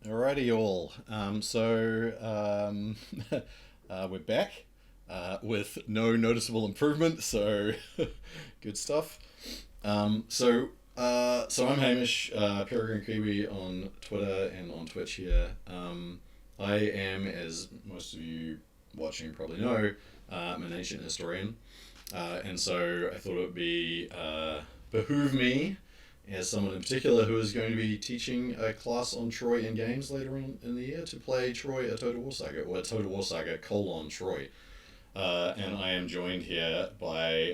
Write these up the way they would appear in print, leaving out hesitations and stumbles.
Alrighty, all. We're back with no noticeable improvement, so good stuff. So I'm Hamish, Peregrine Kiwi on Twitter and on Twitch here. I am, as most of you watching probably know, I'm an ancient historian, and so I thought it would be behoove me as someone in particular who is going to be teaching a class on Troy in games later on in the year to play Troy a Total War Saga, or a Total War Saga colon Troy. And I am joined here by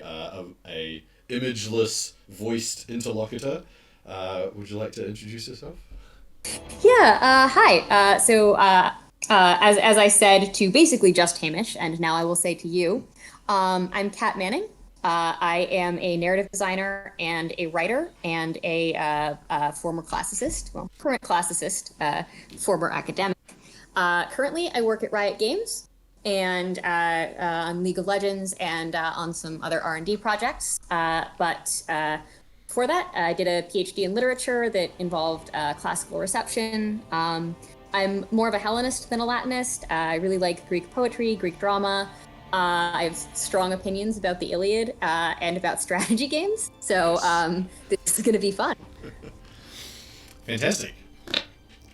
a imageless voiced interlocutor. Would you like to introduce yourself? Yeah, hi. As I said to basically just Hamish, and now I will say to you, I'm Kat Manning. I am a narrative designer and a writer and a former classicist, well, current classicist, former academic. Currently, I work at Riot Games and on League of Legends and on some other R&D projects. But before that, I did a PhD in literature that involved classical reception. I'm more of a Hellenist than a Latinist. I really like Greek poetry, Greek drama. I have strong opinions about the Iliad and about strategy games. So Nice. this is going to be fun. Fantastic.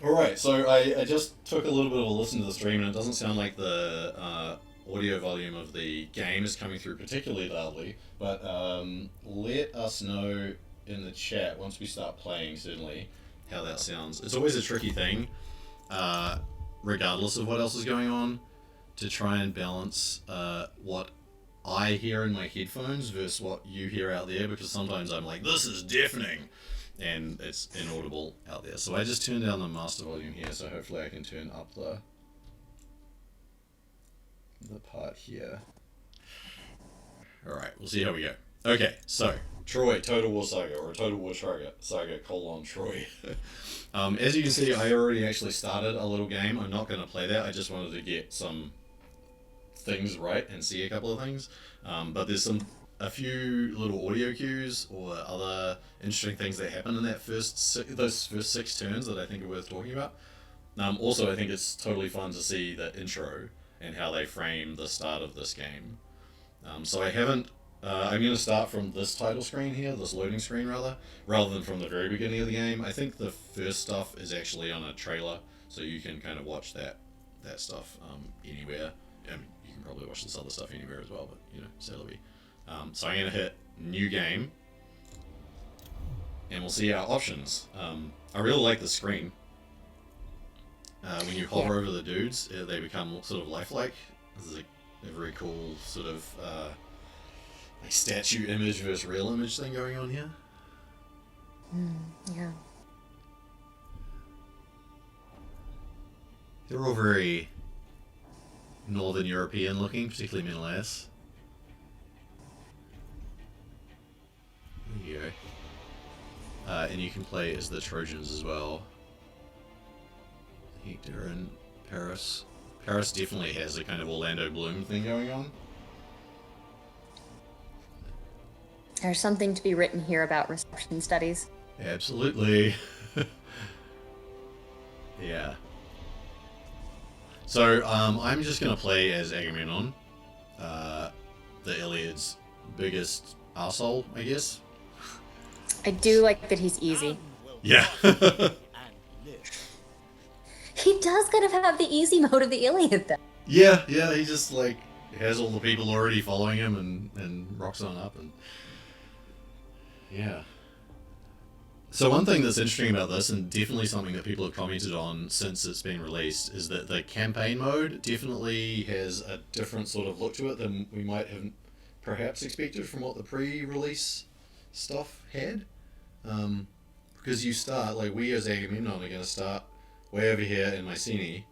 All right, so I just took a little bit of a listen to the stream, and it doesn't sound like the audio volume of the game is coming through particularly loudly. But let us know in the chat once we start playing, certainly, how that sounds. It's always a tricky thing, regardless of what else is going on, to try and balance what I hear in my headphones versus what you hear out there, because sometimes I'm like, this is deafening, and it's inaudible out there. So I just turned down the master volume here, so hopefully I can turn up the part here. Alright, we'll see how we go. Okay, so Troy, Total War Saga, or Total War Saga colon Troy. As you can see, I already actually started a little game. I'm not going to play that. I just wanted to get some things right and see a couple of things. But there's a few little audio cues or other interesting things that happen in those first six turns that I think are worth talking about. Also, I think it's totally fun to see the intro and how they frame the start of this game. So I haven't. I'm going to start from this title screen here, this loading screen rather than from the very beginning of the game. I think the first stuff is actually on a trailer, so you can kind of watch that stuff anywhere. I mean, you can probably watch this other stuff anywhere as well, but c'est la vie. So I'm going to hit new game, and we'll see our options. I really like the screen. When you Yeah. hover over the dudes, they become sort of lifelike. This is a very cool sort of like statue image versus real image thing going on here. Yeah. They're all very Northern European looking, particularly Menelaus. There you go. And you can play as the Trojans as well. Hector and Paris. Paris definitely has a kind of Orlando Bloom thing going on. There's something to be written here about reception studies. Absolutely. Yeah. So I'm just gonna play as Agamemnon, the Iliad's biggest arsehole, I guess. I do like that he's easy. Yeah. He does kind of have the easy mode of the Iliad, though. yeah. He just like has all the people already following him and rocks on up and yeah. So one thing that's interesting about this, and definitely something that people have commented on since it's been released, is that the campaign mode definitely has a different sort of look to it than we might have perhaps expected from what the pre-release stuff had. Because you start, like we as Agamemnon are going to start way over here in Mycenae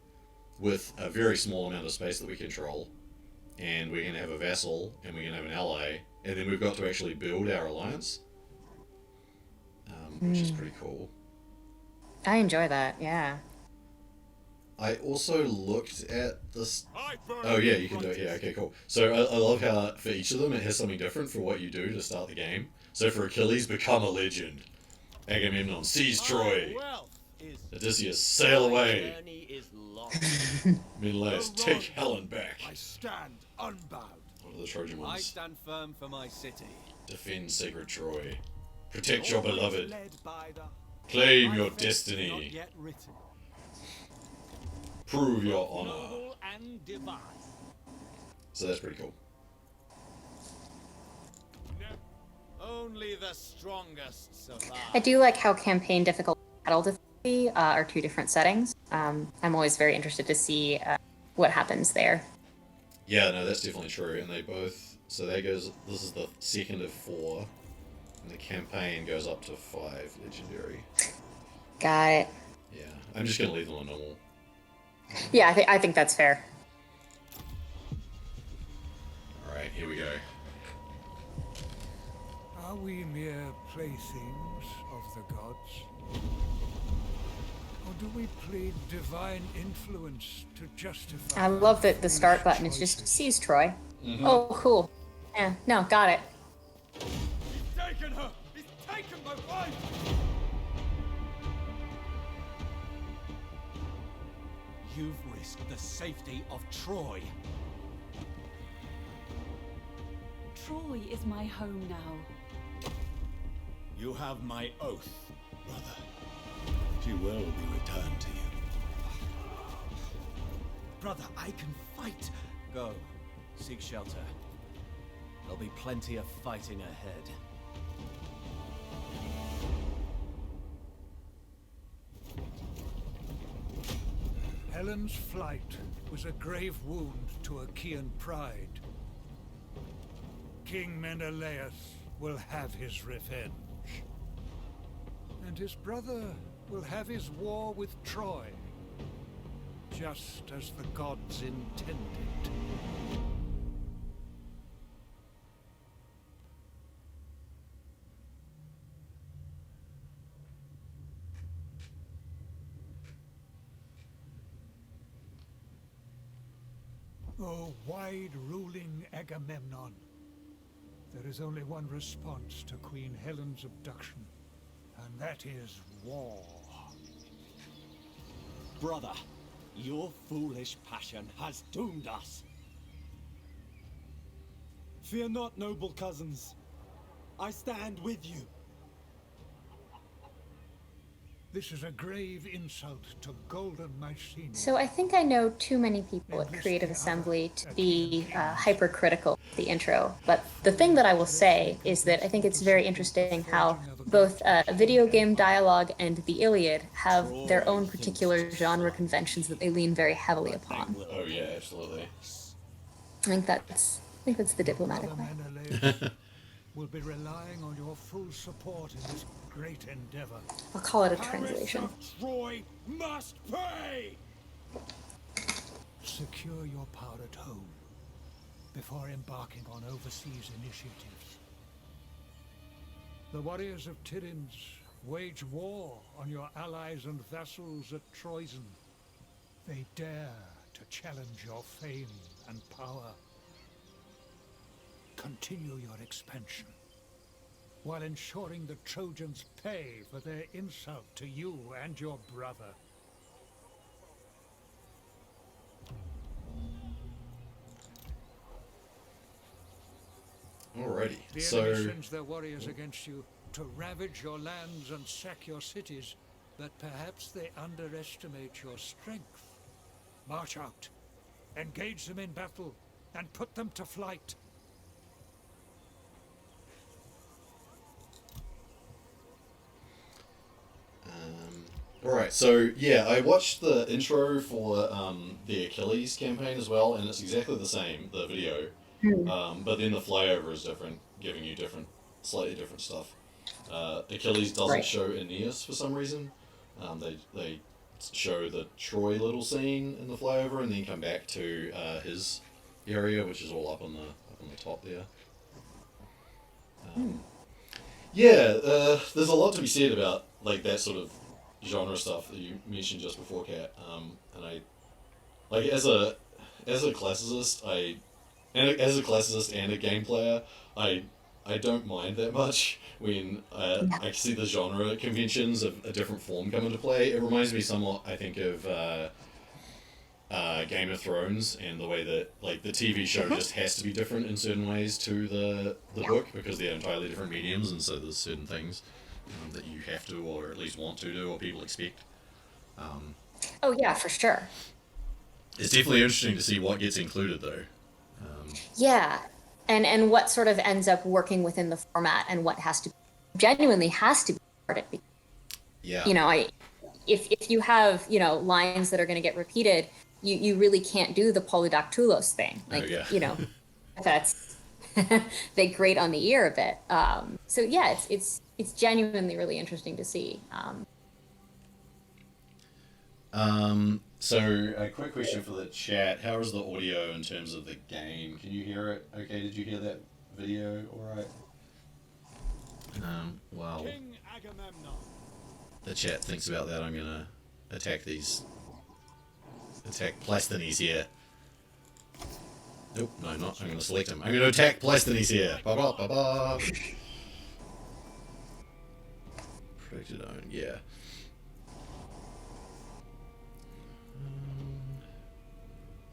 with a very small amount of space that we control, and we're going to have a vassal, and we're going to have an ally, and then we've got to actually build our alliance, which is pretty cool. I enjoy that, yeah. I also looked at this. Oh yeah, you can do it. Yeah, okay, cool. So I love how for each of them it has something different for what you do to start the game. So for Achilles, become a legend. Agamemnon, seize Troy. Odysseus, sail away. Journey is long. Menelaus, take Helen back. I stand unbound. What are the Trojan I ones? stand firm for my city. Defend sacred Troy. Protect your beloved. Led by the Claim my your fate is destiny. not yet written. Prove your honor. Noble and divine. So that's pretty cool. Only the strongest survive. I do like how campaign difficulty and battle difficulty are two different settings. I'm always very interested to see what happens there. Yeah, no, that's definitely true. And they both. So that goes. This is the second of 4. And the campaign goes up to 5 legendary. Got it. Yeah, I'm just gonna leave them on normal. Yeah, I think that's fair. Alright, here we go. Are we mere playthings of the gods? Or do we plead divine influence to justify... I love that the start foolish button is just choices? seize Troy. Oh, cool. Yeah, no, got it. Taken her! He's taken my wife! You've risked the safety of Troy. Troy is my home now. You have my oath, brother. She will be returned to you. Brother, I can fight. Go, seek shelter. There'll be plenty of fighting ahead. Helen's flight was a grave wound to Achaean pride. King Menelaus will have his revenge. And his brother will have his war with Troy, just as the gods intended. O wide-ruling Agamemnon, there is only one response to Queen Helen's abduction, and that is war. Brother, your foolish passion has doomed us. Fear not, noble cousins. I stand with you. This is a grave insult to golden Mycenae. So I think I know too many people at Creative Assembly to be hypercritical of the intro. But the thing that I will say is that I think it's very interesting how both video game dialogue and the Iliad have their own particular genre conventions that they lean very heavily upon. Oh yeah, absolutely. I think that's the diplomatic Brother way. Menelaus will be relying on your full support in this great endeavor. I'll call it a translation. Troy must pay! Secure your power at home before embarking on overseas initiatives. The warriors of Tiryns wage war on your allies and vassals at Troyzen. They dare to challenge your fame and power. Continue your expansion, while ensuring the Trojans pay for their insult to you and your brother. Alrighty, The so enemy sends their warriors against you to ravage your lands and sack your cities, but perhaps they underestimate your strength. March out, engage them in battle, and put them to flight. alright, so yeah, I watched the intro for the Achilles campaign as well, and it's exactly the same, the video. But then the flyover is different, giving you slightly different stuff. Achilles doesn't Right. show Aeneas for some reason. They show the Troy little scene in the flyover, and then come back to his area, which is all up on the top there. Yeah, there's a lot to be said about like that sort of genre stuff that you mentioned just before, Kat. And I, like as a classicist and a game player, I I don't mind that much when I see the genre conventions of a different form come into play. It reminds me somewhat, I think, of Game of Thrones and the way that like the TV show just has to be different in certain ways to the book because they're entirely different mediums, and so there's certain things that you have to, or at least want to do, or people expect. Oh yeah, for sure. It's definitely interesting to see what gets included, though. Yeah, and what sort of ends up working within the format, and what has to genuinely has to be part of it. Yeah. You know, if you have lines that are going to get repeated, you really can't do the polydactylos thing. Like yeah. That's they grate on the ear a bit. So yeah, it's genuinely really interesting to see. So a quick question for the chat: how is the audio in terms of the game? Can you hear it? Okay, did you hear that video? All right. Well, the chat thinks about that. I'm gonna attack Plasthenes here. Nope, no, I'm not. I'm gonna select him. I'm gonna attack Plasthenes here. Ba ba ba ba. Predicted own, yeah.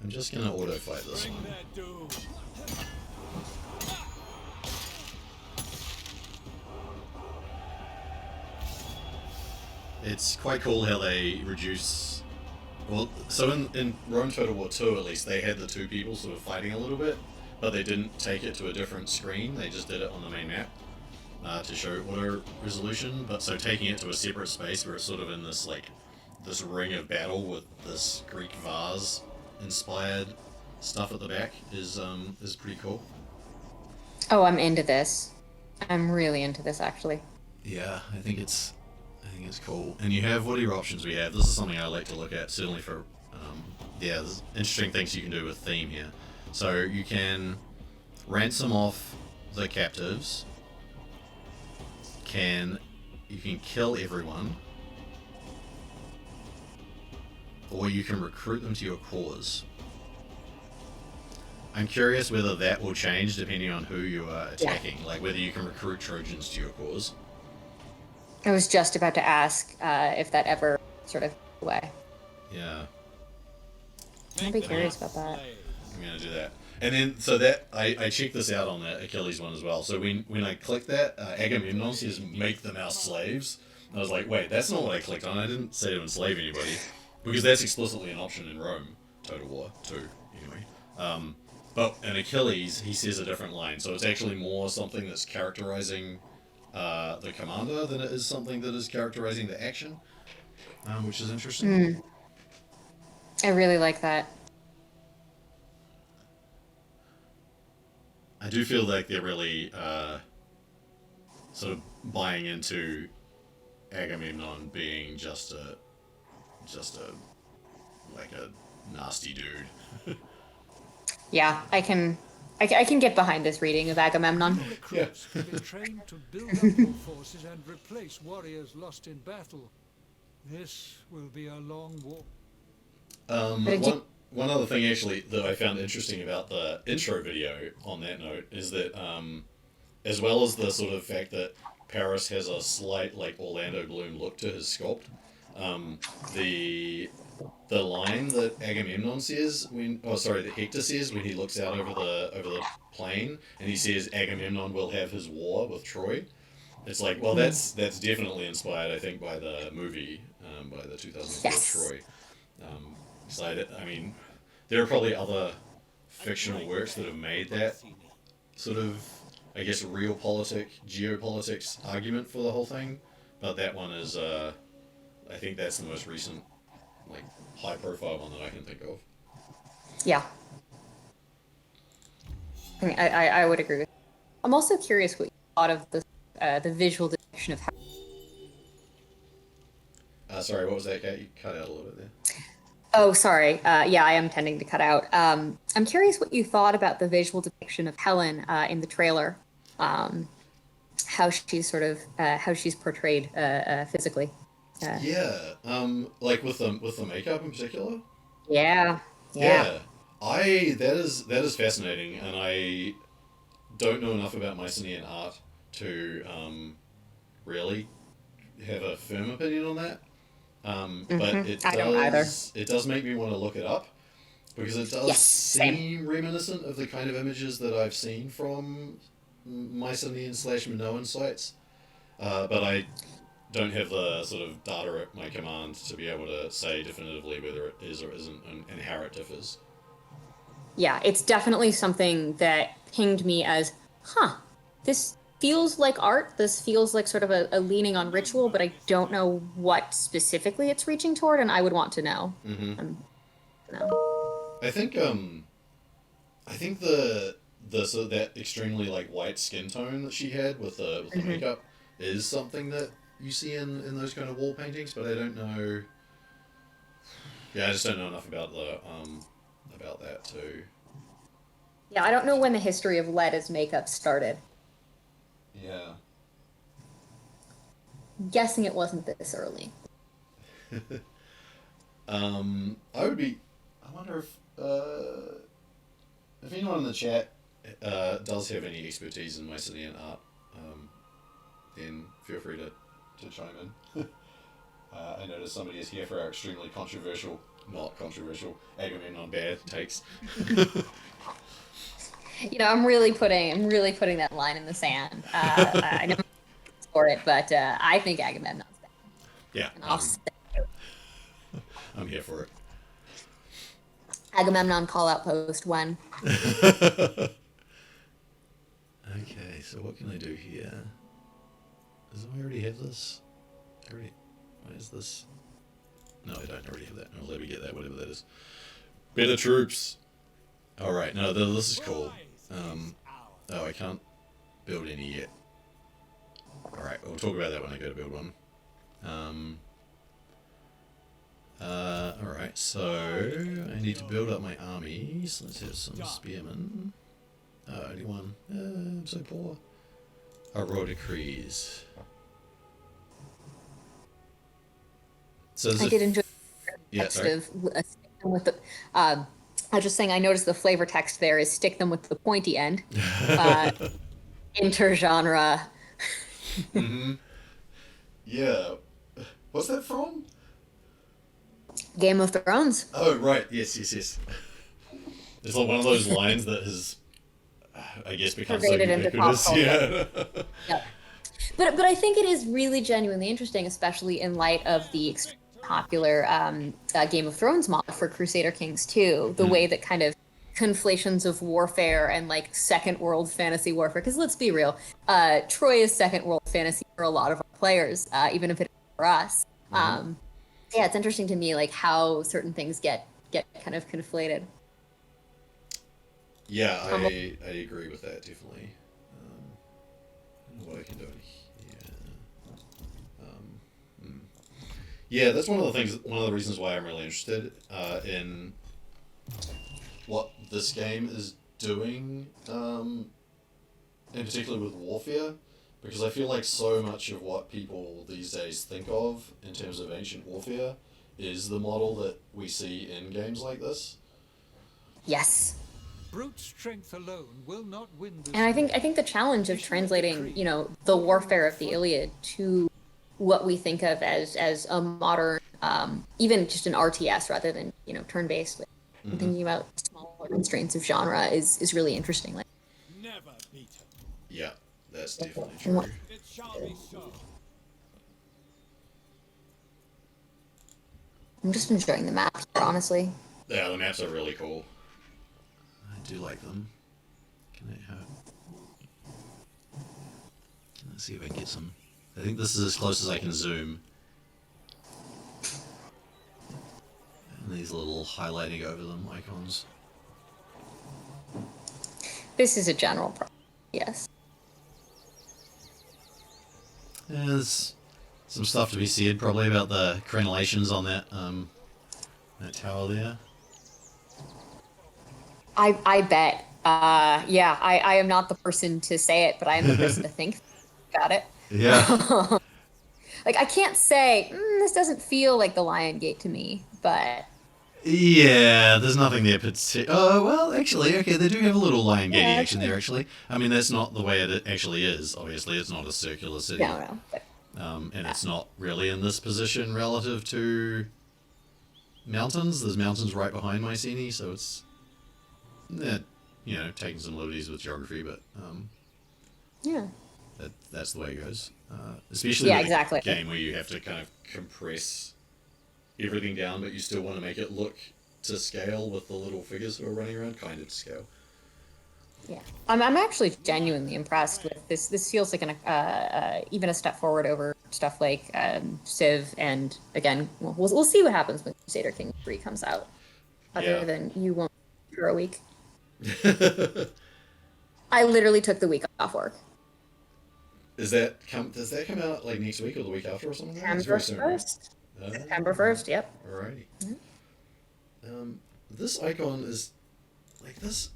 I'm just gonna auto fight this one. It's quite cool how they reduce. Well, so in Rome Total War 2 at least, they had the two people sort of fighting a little bit, but they didn't take it to a different screen. They just did it on the main map to show auto resolution. But so taking it to a separate space where it's sort of in this this ring of battle with this Greek vase inspired stuff at the back is pretty cool. Oh, I'm into this. I'm really into this, actually. Yeah, I think it's cool. And you have, what are your options we have? This is something I like to look at, certainly for, there's interesting things you can do with theme here. So you can ransom off the captives, you can kill everyone, or you can recruit them to your cause. I'm curious whether that will change depending on who you are attacking, like whether you can recruit Trojans to your cause. I was just about to ask if that ever sort of away. Yeah. I'll be curious about that. I'm gonna do that. And then, so that, I checked this out on the Achilles one as well. So when I clicked that, Agamemnon says, make them our slaves. I was like, wait, that's not what I clicked on. I didn't say to enslave anybody. Because that's explicitly an option in Rome, Total War 2, anyway. But in Achilles, he says a different line. So it's actually more something that's characterizing the commander than it is something that is characterizing the action, which is interesting. I really like that. I do feel like they're really sort of buying into Agamemnon being just a nasty dude. Yeah, I can get behind this reading of Agamemnon. Recruits can be trained to build up your forces and replace warriors lost in battle. This will be a long war. One other thing actually that I found interesting about the intro video on that note is that as well as the sort of fact that Paris has a slight Orlando Bloom look to his sculpt, the line that Agamemnon says that Hector says when he looks out over the plain and he says Agamemnon will have his war with Troy. It's like, well, that's definitely inspired, I think, by the movie, by the 2004 Troy. So I mean, there are probably other fictional works that have made that sort of, I guess, geopolitics argument for the whole thing, but that one is, I think that's the most recent, high-profile one that I can think of. Yeah. I would agree with you. I'm also curious what you thought of the visual depiction of how... Sorry, what was that, Kat? You cut out a little bit there. Oh, sorry. Yeah, I am tending to cut out. I'm curious what you thought about the visual depiction of Helen in the trailer. How she's how she's portrayed physically. Yeah, with the makeup in particular. Yeah. That is fascinating, and I don't know enough about Mycenaean art to really have a firm opinion on that. But I don't either. it does make me want to look it up because it does same. seem reminiscent of the kind of images that I've seen from Mycenaean / Minoan sites. But I don't have the sort of data at my command to be able to say definitively whether it is or isn't and how it differs. Yeah, it's definitely something that pinged me as, this feels like art. This feels like sort of a leaning on ritual, but I don't know what specifically it's reaching toward, and I would want to know. No. I think the sort of that extremely like white skin tone that she had with the makeup is something that you see in those kind of wall paintings, but I don't know. Yeah, I just don't know enough about about that too. Yeah, I don't know when the history of lead as makeup started. Yeah. Guessing it wasn't this early. I wonder if anyone in the chat does have any expertise in Mycenaean art, then feel free to chime in. I noticed somebody is here for our extremely not controversial, Agamemnon bad takes. I'm really putting that line in the sand. I know for it, but I think Agamemnon's bad. Yeah. And I'll say I'm here for it. Agamemnon call out post 1. Okay, so what can I do here? Does I already have this? What is this? No, I don't already have that. No, let me get that, whatever that is. Better troops! Alright, no, this is cool. Oh, I can't build any yet. Alright, we'll talk about that when I go to build one. Alright, so I need to build up my armies. Let's have some spearmen. Only one. I'm so poor. Royal decrees. So I did enjoy the Yeah, text sorry. of stick them with the. I was just saying, I noticed the flavor text there is stick them with the pointy end. Intergenre. Yeah. What's that from? Game of Thrones. Oh, right. Yes. It's like one of those lines that has, I guess, become so Pervaded into pop ubiquitous. culture. Yeah. Yep. But I think it is really genuinely interesting, especially in light of the extremely popular Game of Thrones mod for Crusader Kings 2, the way that kind of conflations of warfare and like second world fantasy warfare, because let's be real, Troy is second world fantasy for a lot of our players, even if it is for us. Yeah, it's interesting to me like how certain things get kind of conflated. Yeah, I agree with that, definitely. I don't know what I can do here. Yeah, that's one of the reasons why I'm really interested in what this game is doing, in particular with warfare, because I feel like so much of what people these days think of in terms of ancient warfare is the model that we see in games like this. Yes. Brute strength alone will not win this. And I think the challenge of translating, the warfare of the Iliad to what we think of as a modern, even just an RTS rather than, turn-based, thinking about smaller constraints of genre is really interesting. Like, Never beaten. Yeah, that's definitely true. It shall be so. I'm just enjoying the map here, honestly. Yeah, the maps are really cool. I do like them. Can I have... Let's see if I can get some... I think this is as close as I can zoom. And these little highlighting over them icons. This is a general problem. Yes. Yeah, there's some stuff to be said probably about the crenellations on that tower there. I bet. Yeah, I am not the person to say it, but I am the person to think about it. Yeah. Like, I can't say, this doesn't feel like the Lion Gate to me, but Yeah, there's nothing there. Oh, well, actually, okay, they do have a little lion gatey action there, actually. I mean, that's not the way it actually is. Obviously, it's not a circular city. No. But, And it's not really in this position relative to mountains. There's mountains right behind Mycenae, so it's, taking some liberties with geography, but yeah. that's the way it goes. Especially with a game where you have to kind of compress everything down, but you still want to make it look to scale with the little figures who are running around, kind of to scale. Yeah, I'm actually genuinely impressed with this. This feels like even a step forward over stuff like Civ, and again, we'll see what happens when Crusader Kings 3 comes out. Other than you won't for a week. I literally took the week off work. Does that come out like next week or the week after or something? September 1st. September 1st, yep. Alrighty. Mm-hmm. This icon is like this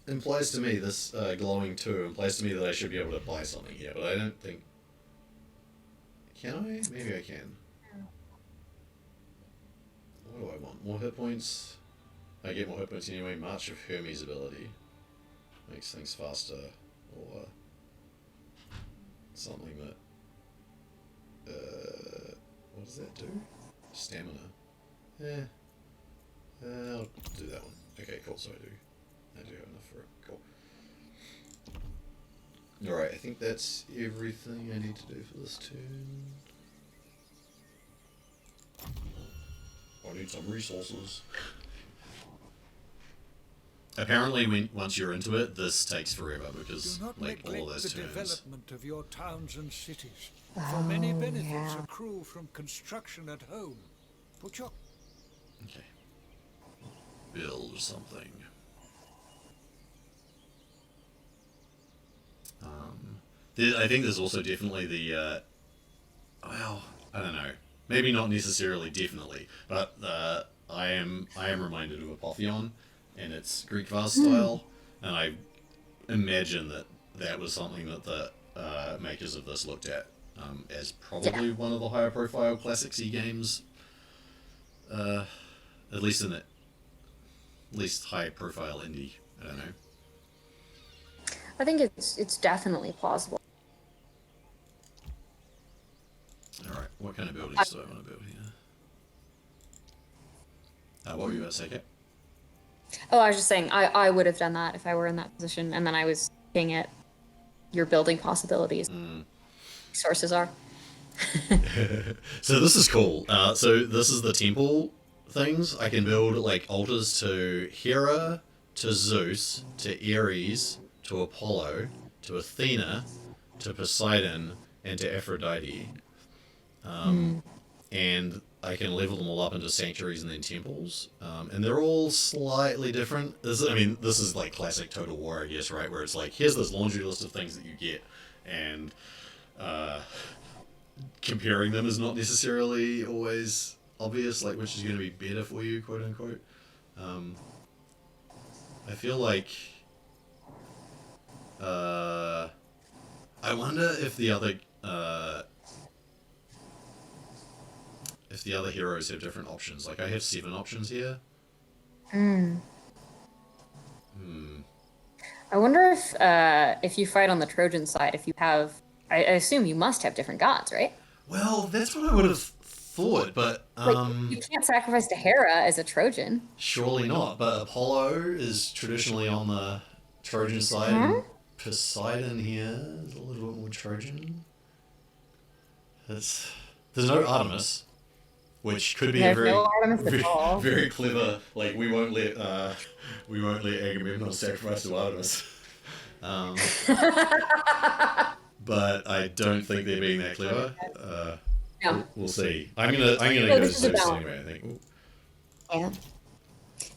implies to me, this glowing 2 implies to me that I should be able to buy something here, but I don't think. Can I? Maybe I can. What do I want? More hit points? I get more hit points anyway. March of Hermes ability makes things faster, or something that. What does that do? Stamina. I'll do that one. Okay, cool. So I do have enough for it. Cool. Alright, I think that's everything I need to do for this turn. I need some resources. Apparently, once you're into it, this takes forever because, Do not like, all neglect those the turns. development of your towns and cities, for many benefits accrue from construction at home. Put your Okay. Build something. I think there's also definitely the, well, I don't know. Maybe not necessarily definitely, but I am reminded of Apotheon and its Greek vase style, and I imagine that was something that the makers of this looked at as probably one of the higher profile classic-y games, at least in it. At least high profile indie. I don't know. I think it's definitely plausible. Alright, what kind of buildings do I want to build here? What were you about to say, Kat? Oh, I was just saying, I would have done that if I were in that position, and then I was looking at your building possibilities. Sources are. So this is cool. So this is the temple things. I can build like altars to Hera, to Zeus, to Ares, to Apollo, to Athena, to Poseidon, and to Aphrodite. And I can level them all up into sanctuaries and then temples. And they're all slightly different. This is like classic Total War, I guess, right? Where it's like, here's this laundry list of things that you get, and comparing them is not necessarily always obvious, like which is going to be better for you, quote unquote. I feel like I wonder if the other heroes have different options. Like I have 7 options here. I wonder if you fight on the Trojan side, if you have, I assume you must have different gods, right? Well, that's what I would have thought, but you can't sacrifice to Hera as a Trojan. Surely not. But Apollo is traditionally on the Trojan side. And Poseidon here is a little bit more Trojan. There's no Artemis, which could be a very, no Artemis at very, all. very clever. Like we won't let Agamemnon sacrifice to Artemis. But I don't think they're being that clever. No. We'll see. I'm gonna go Zeus anyway, I think. Ooh. Yeah.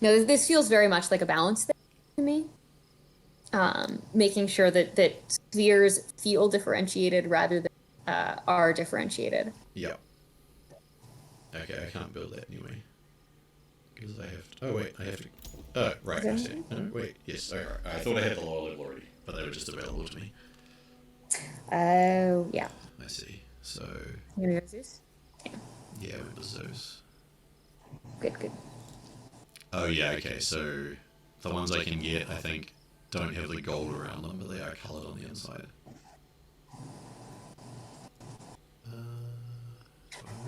No, this feels very much like a balance thing to me. Making sure that spheres feel differentiated rather than are differentiated. Yep. Okay, I can't build that anyway. Because I have to... Oh, wait, I have to... Oh, right, I see. No, wait, yes, alright. I thought I had the lower level already, but they were just available to me. Oh, yeah. I see. So... You gonna go Zeus? Yeah, I went to Zeus. Good. Oh yeah, okay, so the ones I can get, I think, don't have the gold around them, but they are coloured on the inside.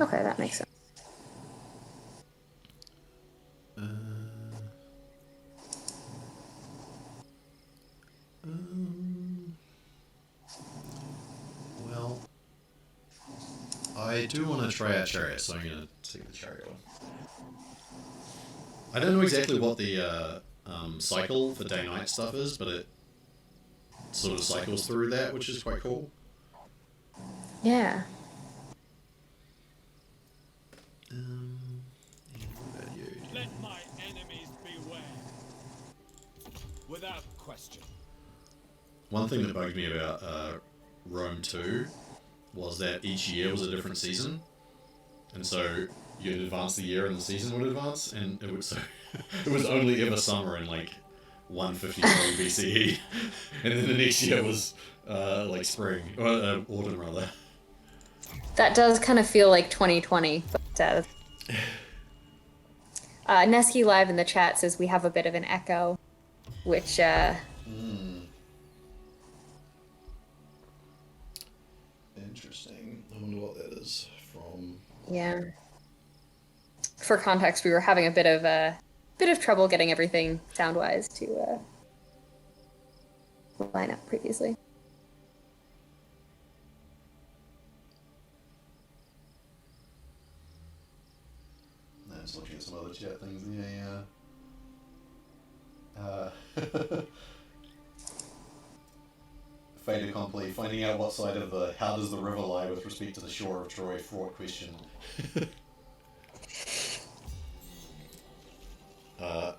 Okay, that makes sense. Uh, um, well, I do want to try out chariot, so I'm going to take the chariot one. I don't know exactly what the cycle for day-night stuff is, but it sort of cycles through that, which is quite cool. Yeah. Let my enemies beware. Without question. One thing that bugged me about Rome 2 was that each year was a different season, and so you'd advance the year and the season would advance, and it was it was only ever summer in like 153 BCE, and then the next year was like spring or autumn rather. That does kind of feel like 2020, but Neski Live in the chat says we have a bit of an echo, which Interesting. I wonder what that is from. yeah. For context, we were having a bit of trouble getting everything sound-wise to line up previously. No, just looking at some other chat things. Yeah. Fait accompli, finding out what side of the how does the river lie with respect to the shore of Troy, fraught question. I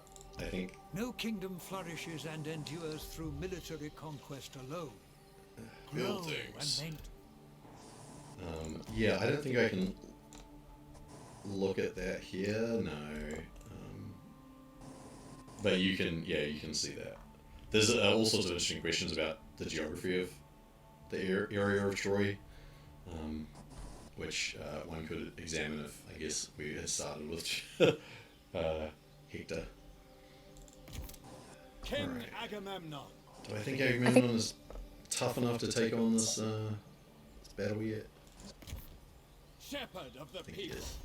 think No kingdom flourishes and endures through military conquest alone. Grow and buildings. maintain. Yeah, I don't think I can look at that here. No, but you can. Yeah, you can see that. There's all sorts of interesting questions about the geography of the area of Troy, which one could examine if, I guess, we had started with Hector. King Alright. Agamemnon. Do I think Agamemnon is tough enough to take on this battle yet? Shepherd of the I think he people. is.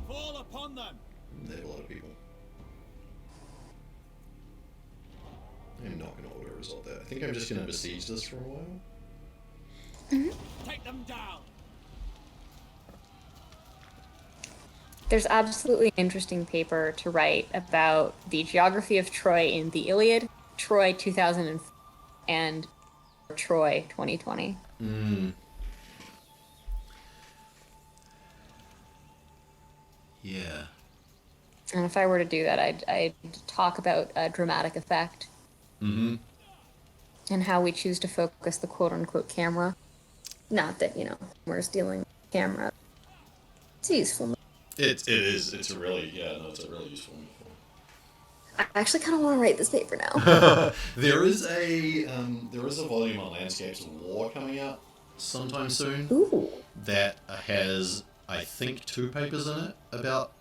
Fall upon them. They have a lot of people. I'm not going to auto resolve that. I think I'm just going to besiege this for a while. Take them down. There's absolutely an interesting paper to write about the geography of Troy in the Iliad, Troy 2000, and Troy 2020. Yeah. And if I were to do that, I'd talk about dramatic effect Mm-hmm. and how we choose to focus the quote-unquote camera. Not that, we're stealing the camera. It's useful. It is. It's a really it's a really useful metaphor. I actually kind of want to write this paper now. There is a volume on Landscapes of War coming out sometime soon. Ooh. That has, I think, 2 papers in it about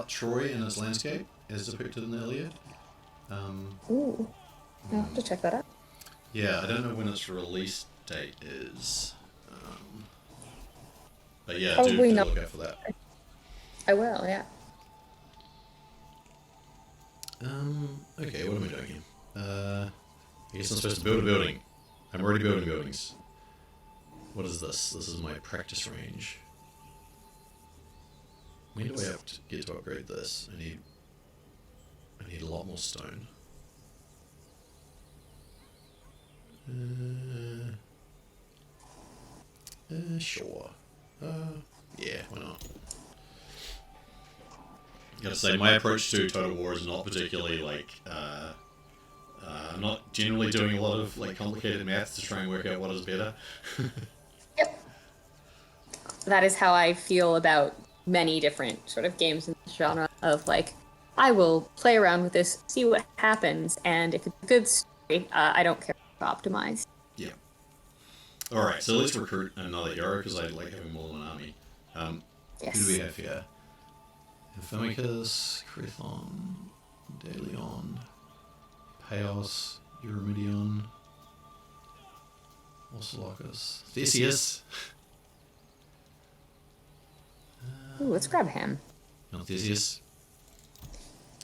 Troy and its landscape as depicted in the Iliad. Ooh. I'll have to check that out. Yeah, I don't know when its release date is. But yeah, Probably do not. look out for that. I will, yeah. Okay, what am I doing here? I guess I'm supposed to build a building. I'm already building buildings. What is this? This is my practice range. When do I have to get to upgrade this? I need a lot more stone. Sure. Yeah, why not? Gotta say, my approach to Total War is not particularly I'm not generally doing a lot of complicated maths to try and work out what is better. Yep. That is how I feel about many different sort of games in this genre of I will play around with this, see what happens, and if it's a good story, I don't care to optimize. Yeah. Alright, so let's recruit another hero because I like having more than an army. Yes. Who do we have here? Infamicus, Crethon, Deleon, Paos, Eurymedion, Orsilocus, Theseus. Ooh, let's grab him. Not Theseus.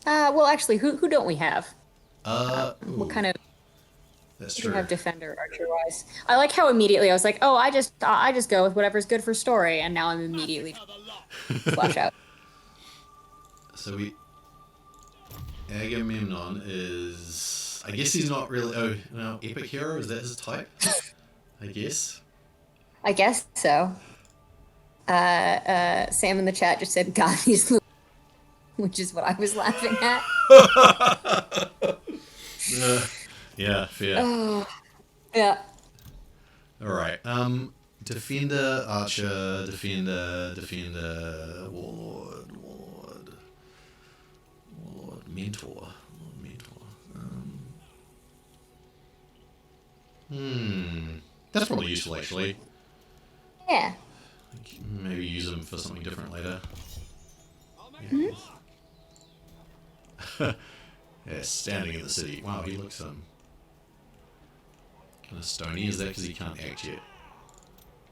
Well, actually, who don't we have? What Ooh, kind of that's do true. we have defender archer wise? I like how immediately I was like, oh, I just go with whatever's good for story, and now I'm immediately flash out. So we Agamemnon is, I guess he's not really, oh no, epic hero, is that his type? I guess. I guess so. Sam in the chat just said, God, these little, which is what I was laughing at. Yeah, fair. Oh, yeah. Alright, defender, archer, defender, warlord, mentor. That's probably useful actually. Yeah. Maybe use them for something different later. Yeah, standing in the city. Wow, he looks kind of stony. Is that because he can't act yet?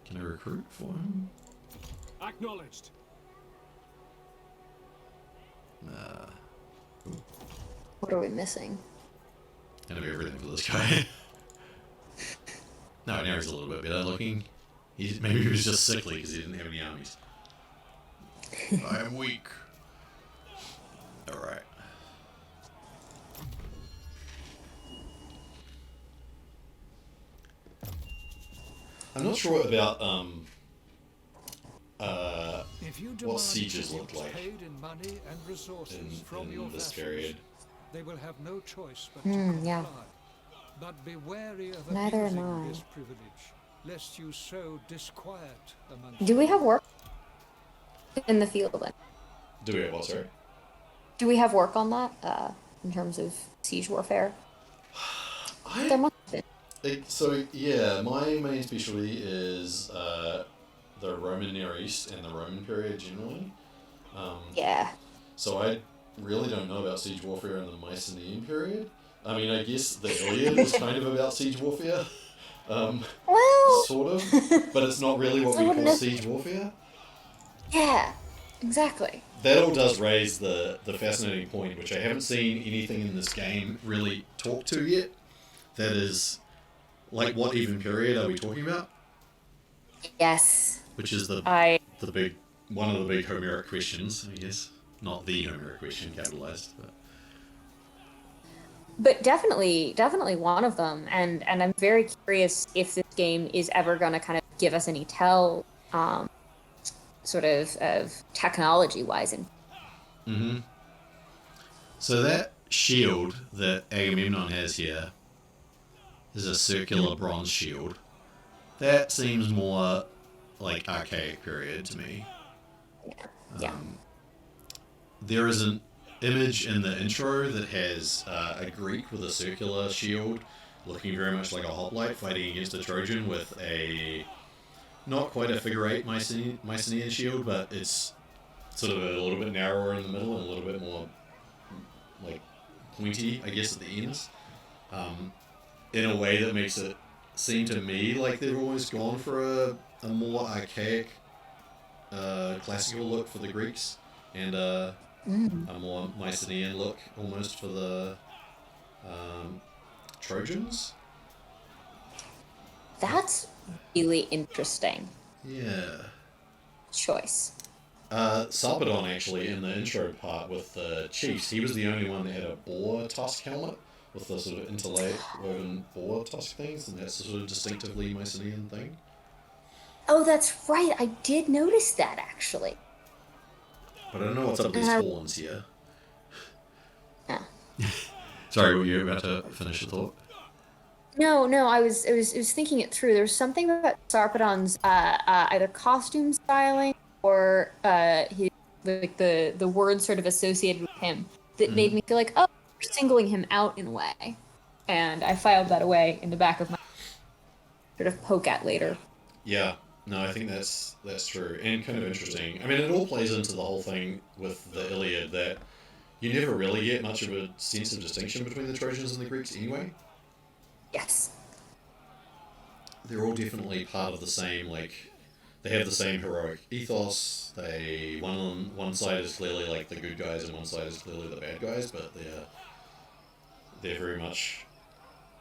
Can I recruit for him? Acknowledged. What are we missing? Gonna be everything for this guy. No, now he's a little bit better looking. Maybe he was just sickly because he didn't have any armies. I am weak. Alright. I'm not sure about If you what demand sieges look tributes like paid in money and resources from your in this vassals, period. they will have no choice but to yeah. comply. But be wary of Neither am abusing I. this privilege, lest you sow disquiet among Do we have work in the field then? Do we have what, sorry? Do we have work on that in terms of siege warfare? There must have been. So yeah, my main specialty is the Roman Near East and the Roman period generally. Yeah. So I really don't know about siege warfare in the Mycenaean period. I mean, I guess the Iliad is kind of about siege warfare, Well, sort of, but it's not really what we call siege warfare. yeah, exactly. That all does raise the fascinating point, which I haven't seen anything in this game really talk to yet. That is, like, what even period are we talking about? Yes. Which is the big one of the big Homeric questions, I guess. Not the Homeric question, capitalized, But definitely one of them, and I'm very curious if this game is ever going to kind of give us any tell, sort of technology-wise. Mm-hmm. So that shield that Agamemnon has here is a circular bronze shield. That seems more like archaic period to me. Yeah. There is an image in the intro that has a Greek with a circular shield looking very much like a hoplite fighting against a Trojan with a not quite a figure eight Mycenaean shield, but it's sort of a little bit narrower in the middle and a little bit more like pointy, I guess, at the ends, in a way that makes it seem to me like they've always gone for a more archaic classical look for the Greeks and a more Mycenaean look almost for the Trojans. That's really interesting Yeah. choice. Sarpedon actually in the intro part with the chiefs, he was the only one that had a boar tusk helmet with the sort of interwoven boar tusk things, and that's a sort of distinctively Mycenaean thing. Oh, that's right. I did notice that actually. But I don't know what's up with these horns here. Yeah. Sorry, were you about to finish the thought? No, I was thinking it through. There was something about Sarpedon's either costume styling or his like the words sort of associated with him that made me feel like, oh, you're singling him out in a way. And I filed that away in the back of my sort of poke at later. Yeah. No, I think that's true and kind of interesting. I mean, it all plays into the whole thing with the Iliad that you never really get much of a sense of distinction between the Trojans and the Greeks anyway. Yes. They're all definitely part of the same, like, they have the same heroic ethos. They, one on one side is clearly like the good guys and one side is clearly the bad guys, but they're very much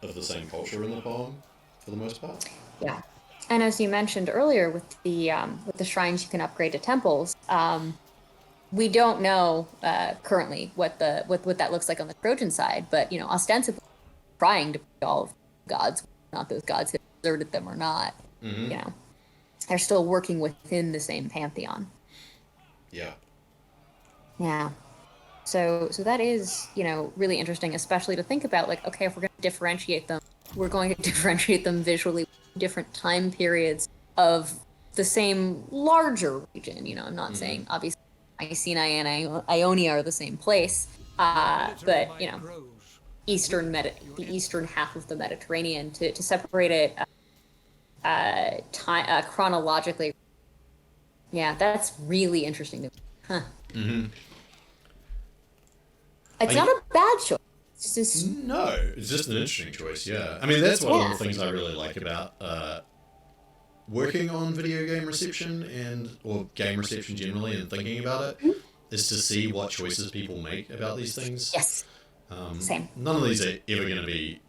of the same culture in the poem for the most part. Yeah. And as you mentioned earlier, with the shrines you can upgrade to temples, we don't know currently what that looks like on the Trojan side, but ostensibly trying to be all of the gods, not those gods have deserted them or not. Mm-hmm. They're still working within the same pantheon. Yeah. Yeah. So that is, really interesting, especially to think about, like, okay, if we're going to differentiate them, we're going to differentiate them visually, different time periods of the same larger region. I'm not saying obviously Mycenae and Ionia are the sime place, but the eastern half of the Mediterranean, to separate it chronologically. Yeah, that's really interesting to me. Huh. Mm-hmm. It's not a bad choice. It's just No, it's just an interesting choice, yeah. I mean, that's one of the things I really like about working on video game reception or game reception generally and thinking about it, is to see what choices people make about these things. yes, same. None of these are ever going to be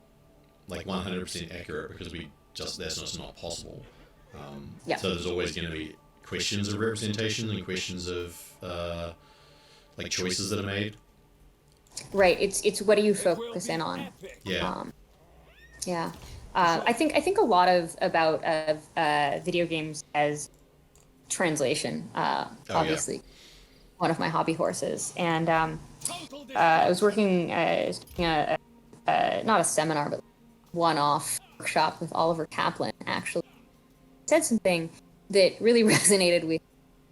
like 100% accurate because that's just not possible. Yeah. So there's always going to be questions of representation and questions of like choices that are made. Right. It's what do you focus in on? Yeah. Yeah. I think a lot about video games as translation. Obviously, one of my hobby horses, and I was working not a seminar, but one-off workshop with Oliver Kaplan. Actually, said something that really resonated with,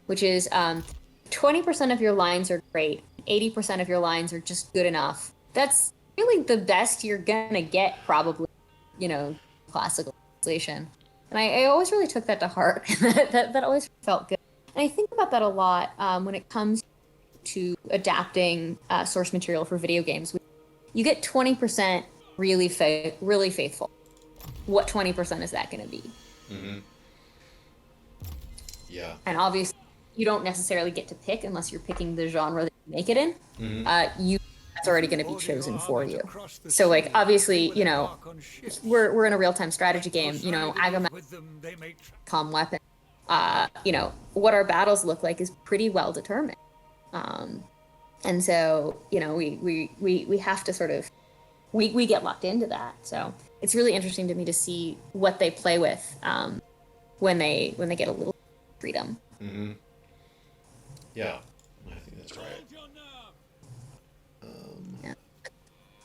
which is 20% of your lines are great, 80% of your lines are just good enough. That's really the best you're gonna get, probably. Classical translation. And I always really took that to heart. that always felt good. And I think about that a lot when it comes to adapting source material for video games. You get 20% really faithful. What 20% is that going to be? Mm-hmm. Yeah. And obviously, you don't necessarily get to pick unless you're picking the genre that you make it in. Mm-hmm. That's already going to be chosen for you. So, like, obviously, we're in a real-time strategy game. Agamemnon weapon. What our battles look like is pretty well determined. And so, we have to sort of we get locked into that. So it's really interesting to me to see what they play with when they get a little freedom. Mm-hmm. Yeah, I think that's right. Yeah.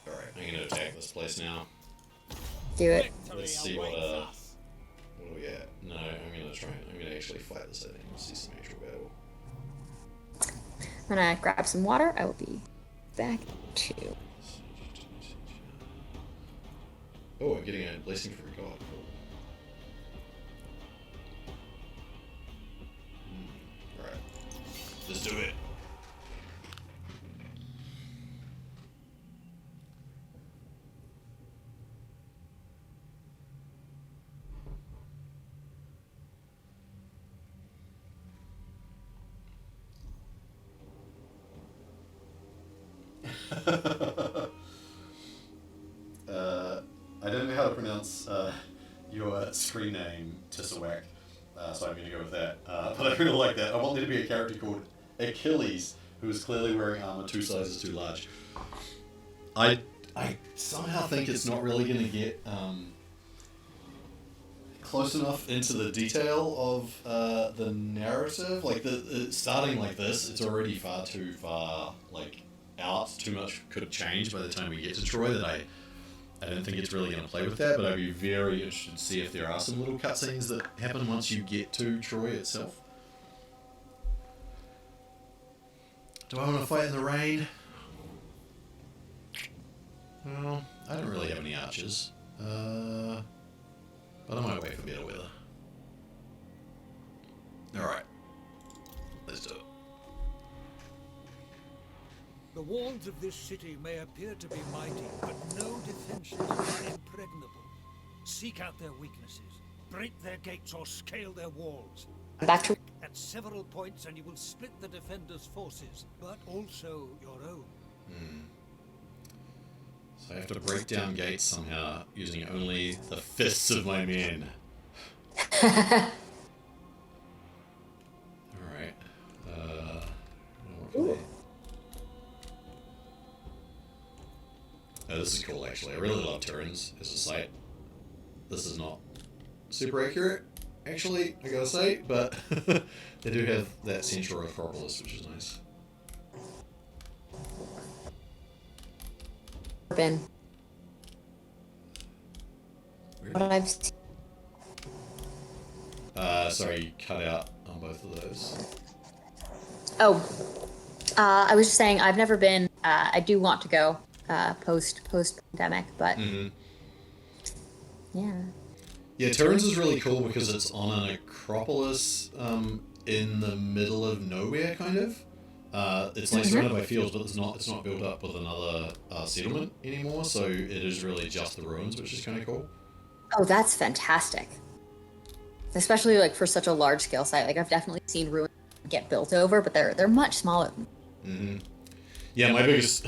All right, I'm gonna attack this place now. Do it. Let's see what do we get? No, I'm gonna actually fight this. I think we'll see some actual battle. I'm gonna grab some water. I will be back too. Oh, I'm getting a blessing from God. Cool. Alright. Let's do it. I don't know how to pronounce your screen name, Tissawack, so I'm going to go with that. But I really like that. I want there to be a character called Achilles, who is clearly wearing armor 2 sizes too large. I somehow think it's not really going to get close enough into the detail of the narrative. Like, starting like this, it's already far too far, like, out. Too much could have changed by the time we get to Troy that I don't think it's really going to play with that, but I'd be very interested to see if there are some little cutscenes that happen once you get to Troy itself. Do I want to fight in the rain? Well, I don't really have any archers, but I might wait for better weather. walls of this city may appear to be mighty, but no defenses are impregnable. Seek out their weaknesses, break their gates or scale their walls. Back to At several points and you will split the defenders' forces, but also your own. So I have to break down gates somehow using only the fists of my men. Alright. Oh, this is cool actually. I really love turrets as a site. This is not super accurate, actually, I gotta say, but they do have that central acropolis, which is nice. been. What I've seen. Sorry, you cut out on both of those. Oh, I was just saying I've never been. I do want to go post pandemic, but yeah. Yeah, Turin's is really cool because it's on an acropolis in the middle of nowhere, kind of. It's like surrounded by fields, but it's not built up with another settlement anymore. So it is really just the ruins, which is kind of cool. Oh, that's fantastic. Especially like for such a large scale site. Like I've definitely seen ruins get built over, but they're much smaller. Yeah, my biggest,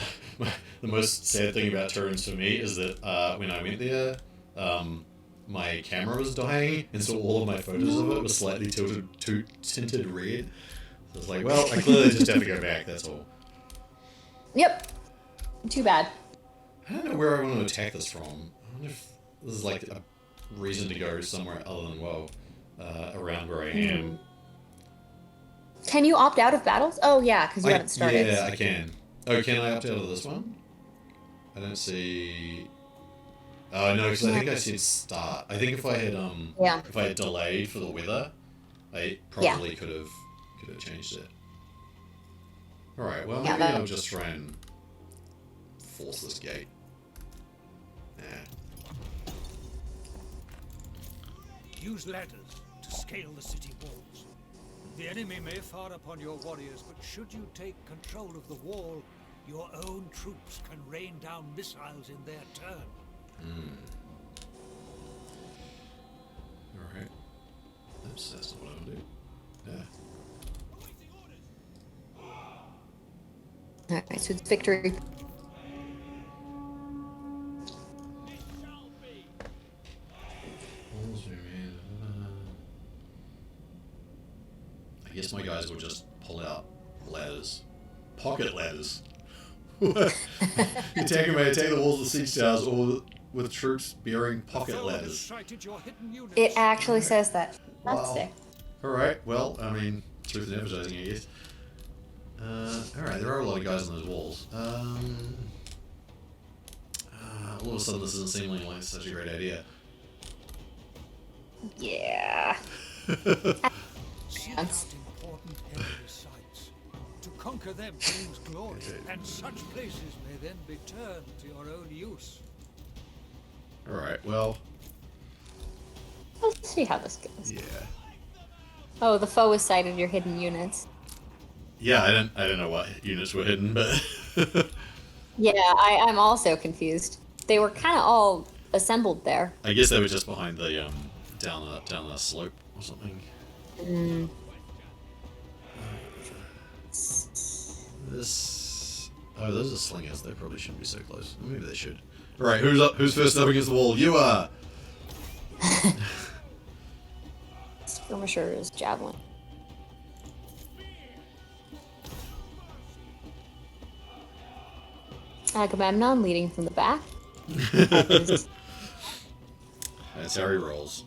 the most sad thing about Turin's for me is that when I went there, my camera was dying, and so all of my photos of it were slightly tinted red. So it's like, well, I clearly just have to go back. That's all. Yep. Too bad. I don't know where I want to attack this from. I wonder if this is like a reason to go somewhere other than around where I am. Can you opt out of battles? Oh yeah, because you haven't started. Yeah, I can. Oh, can I opt out of this one? I don't see. Oh no, because I think I said start. I think if I had if I had delayed for the weather, I probably could have changed it. All right. Well, maybe I'll just try and force this gate. Nah. Use ladders to scale the city walls. The enemy may fire upon your warriors, but should you take control of the wall, your own troops can rain down missiles in their turn. Alright. Oops, that's not what I want to do. Alright, so it's victory. I guess my guys will just pull out ladders. Pocket ladders. Attacking may attack the walls of the siege towers or with troops bearing pocket ladders. It actually says that. That's sick. Alright, well, I mean, truth in advertising, I guess. Alright, there are a lot of guys on those walls. All of a sudden this doesn't seem like such a great idea. Yeah. Important heritage sites. To conquer them brings glory, and such places may then be turned to your own use. Alright, well. Let's see how this goes. Yeah. Oh, the foe has sighted your hidden units. Yeah, I don't know what units were hidden, but Yeah, I'm also confused. They were kind of all assembled there. I guess they were just behind the down the slope or something. This. Oh, those are slingers. They probably shouldn't be so close. Maybe they should. All right, who's up? Who's first up against the wall? You are. Skirmisher's javelin. Agamemnon leading from the back. That's how he rolls.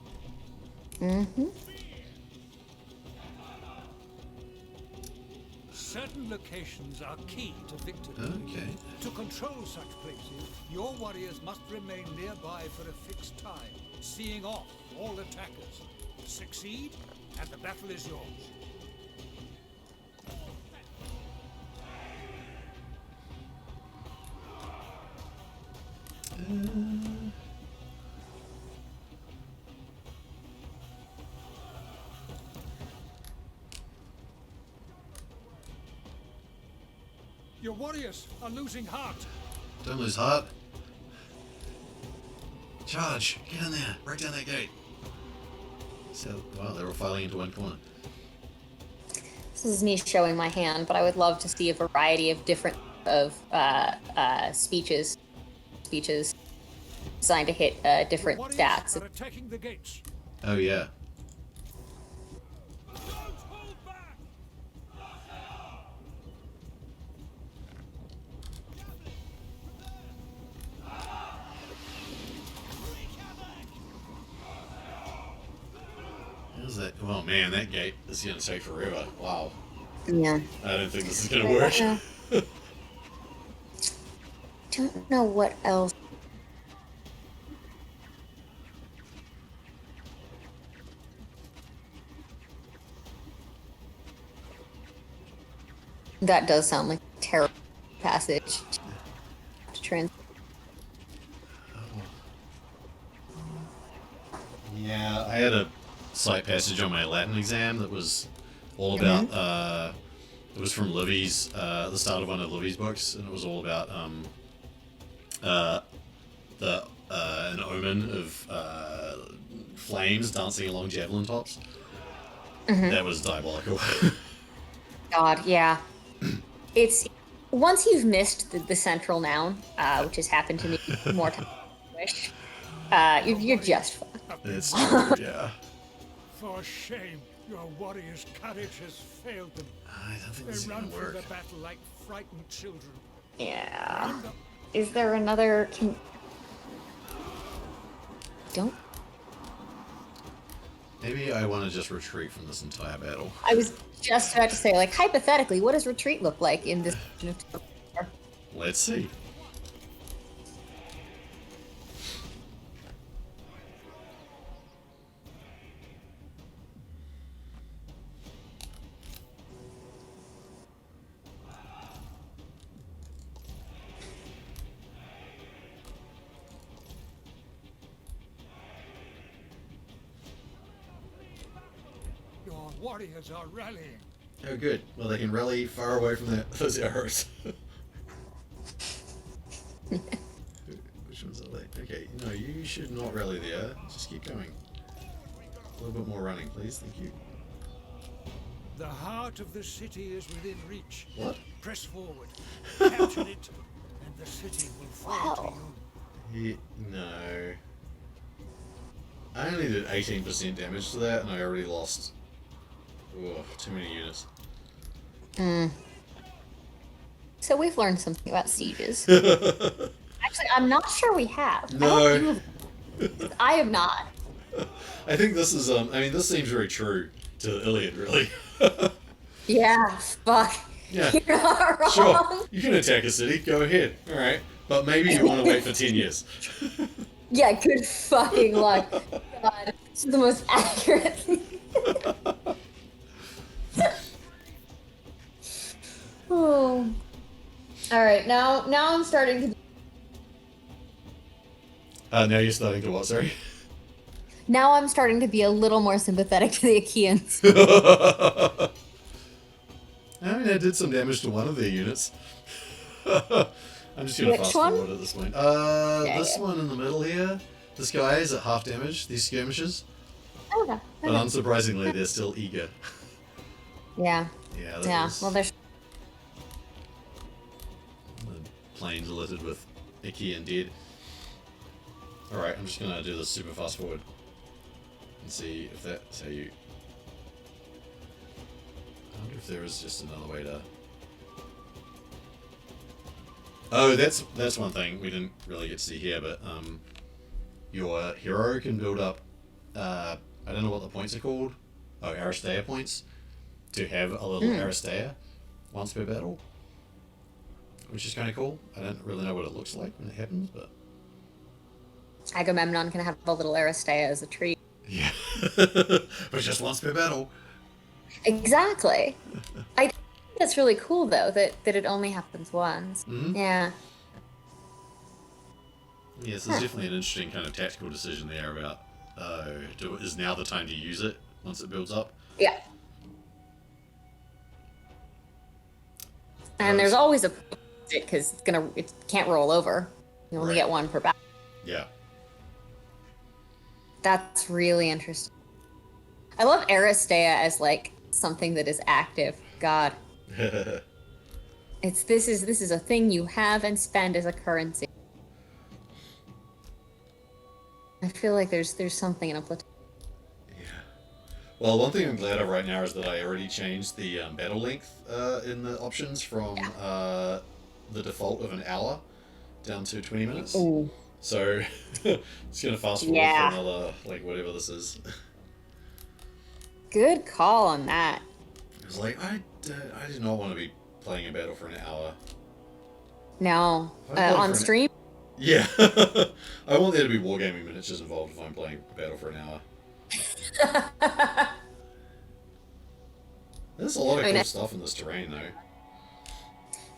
Certain locations are key to victory. Okay. To control such places, your warriors must remain nearby for a fixed time, seeing off all attackers. Succeed, and the battle is yours. Your warriors are losing heart. Don't lose heart. Charge! Get in there! Break down that gate! So, wow, they're all filing into one corner. This is me showing my hand, but I would love to see a variety of different speeches designed to hit different Warriors stats. are attacking the gates. Oh, yeah. How's that? Oh man, that gate is going to take forever. Wow. Yeah. I don't think this is going to work. Don't know what else. That does sound like a terrible passage to trans. Yeah, I had a slight passage on my Latin exam that was all about, it was from Livy's, the start of one of Livy's books, and it was all about an omen of flames dancing along javelin tops. That was diabolical. God, yeah. It's once you've missed the central noun, which has happened to me more times than I wish, you're just fucked. It's true, yeah. For shame, your warriors' courage has failed them. I don't think They this is run going to through work. the battle like frightened children. Yeah. Is there another? Don't. Maybe I want to just retreat from this entire battle. I was just about to say, like, hypothetically, what does retreat look like in this? Let's see. Your warriors are rallying. Oh, good. Well, they can rally far away from those arrows. Which ones are they? Okay, no, you should not rally there. Just keep going. A little bit more running, please. Thank you. The heart of the city is within reach. What? Press forward. Capture it, and the city will fall to Wow. you. No. I only did 18% damage to that, and I already lost. Ugh, too many units. So we've learned something about sieges. Actually, I'm not sure we have. No. I have not. I think this is, I mean, this seems very true to Iliad, really. Yeah, fuck. Yeah. You're not wrong. Sure, you can attack a city, go ahead. Alright. But maybe you want to wait for 10 years. Yeah, good fucking luck. God, this is the most accurate thing. Oh. Alright, now I'm starting to... Now you're starting to what, sorry? Now I'm starting to be a little more sympathetic to the Achaeans. I mean, I did some damage to one of their units. I'm just gonna Which fast one? forward at this point. This yeah. one in the middle here. This guy is at half damage, these skirmishers. Okay. But unsurprisingly, they're still eager. Yeah. Yeah, that Yeah. was Well, there's... the plains littered with Achaean dead. Alright, I'm just gonna do this super fast forward. And see if that's how you... I wonder if there is just another way to... Oh, that's one thing we didn't really get to see here, but your hero can build up, I don't know what the points are called. Oh, Aristeia points. To have a little Aristeia once per battle. Which is kind of cool. I don't really know what it looks like when it happens, but... Agamemnon can have a little Aristeia as a treat. Yeah. But just once per battle. Exactly. I think that's really cool, though, that it only happens once. Mhm. Yeah. Yes, there's definitely an interesting kind of tactical decision there about, is now the time to use it once it builds up? Yeah. And there's always a because it can't roll over. You only Right. get one per battle. Yeah. That's really interesting. I love Aristea as like something that is active. God, this is a thing you have and spend as a currency. I feel like there's something in a platoon. Well, one thing I'm glad of right now is that I already changed the battle length in the options from the default of an hour down to 20 minutes. Ooh. So it's going to fast forward Yeah. for another, like, whatever this is. Good call on that. I was like, I did not want to be playing a battle for an hour. No, I'm playing on for an- stream. Yeah. I want there to be wargaming miniatures involved if I'm playing battle for an hour. There's a lot of cool stuff in this terrain, though.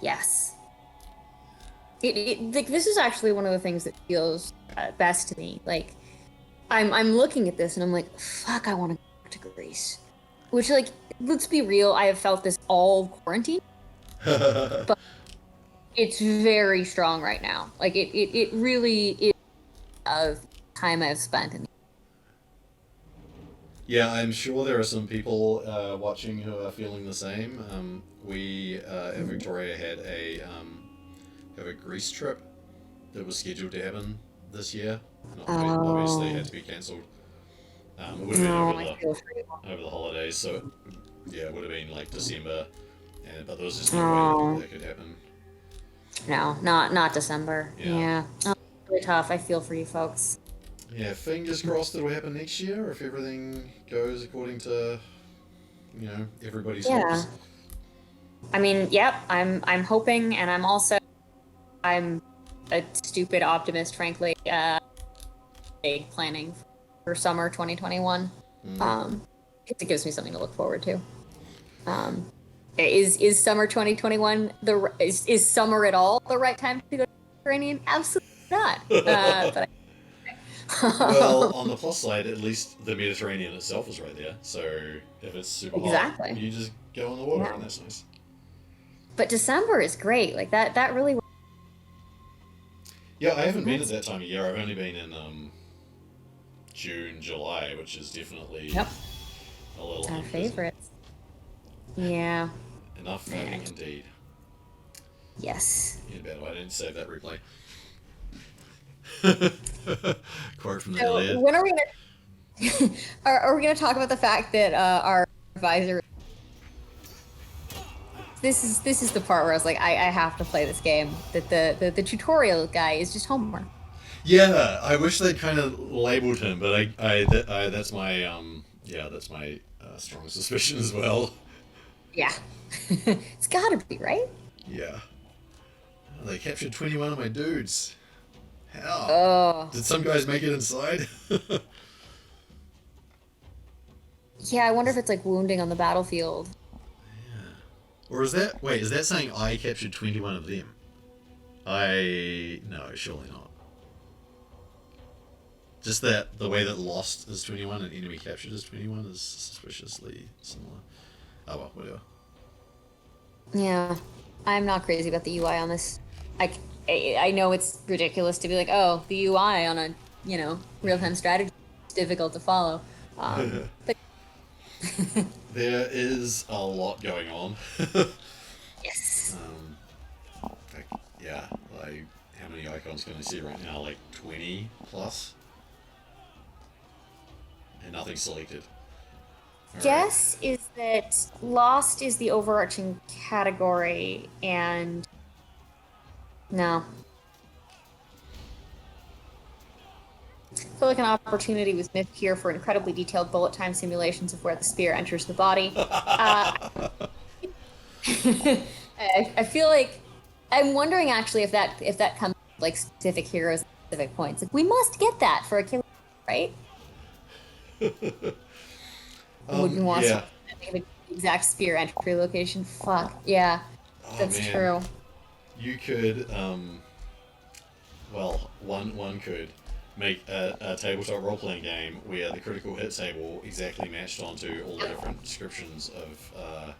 Yes. Like, this is actually one of the things that feels best to me. Like, I'm looking at this and I'm like, fuck, I want to go back to Greece. Which, like, let's be real, I have felt this all quarantine. But it's very strong right now. Like, it really is of time I've spent in. Yeah, I'm sure there are some people watching who are feeling the same. We in Victoria had a Greece trip that was scheduled to happen this year. Obviously, had to be cancelled. It would have been I feel for you. over the holidays, so it would have been like December, but there was just no way that could happen. No, not December. Yeah. Yeah. Oh, really tough. I feel for you folks. Yeah, fingers crossed it'll happen next year if everything goes according to, everybody's hopes. I mean, yep, I'm hoping, and I'm a stupid optimist, frankly, planning for summer 2021. Because it gives me something to look forward to. Is summer 2021 is summer at all the right time to go to the Mediterranean? Absolutely not. But Well, on the plus side, at least the Mediterranean itself is right there. So if it's super Exactly. hot, you just go in the water, and that's nice. But December is great. Like that really. Yeah, I haven't been at that time of year. I've only been in June, July, which is definitely Yep. a little Our unpleasant. favorites. Yeah. Enough fighting, indeed. Yes. In battle. I didn't save that replay. Quote from the So Iliad. when are we gonna are we gonna talk about the fact that our advisor? This is the part where I was like, I have to play this game. That the tutorial guy is just Homer. Yeah, I wish they'd kind of labeled him, but that's my that's my strong suspicion as well. Yeah. It's gotta be, right? Yeah. Oh, they captured 21 of my dudes. How? Oh. Did some guys make it inside? Yeah, I wonder if it's like wounding on the battlefield. Or is that saying I captured 21 of them? No, surely not. Just that the way that lost is 21 and enemy captured is 21 is suspiciously similar. Oh well, whatever. Yeah. I'm not crazy about the UI on this. I know it's ridiculous to be like, oh, the UI on a, real-time strategy is difficult to follow. But There is a lot going on. yes. Like how many icons can I see right now? Like 20 plus? And nothing selected. All right. Guess is that Lost is the overarching category, and no. I feel like an opportunity was missed here for incredibly detailed bullet time simulations of where the spear enters the body. I feel like I'm wondering actually if that comes with, like, specific heroes, and specific points. Like, we must get that for a killer, right? Would you want yeah. the exact spear entry location? Fuck yeah, that's man. true. You could, one could make a tabletop role-playing game where the critical hit table exactly matched onto all the different descriptions of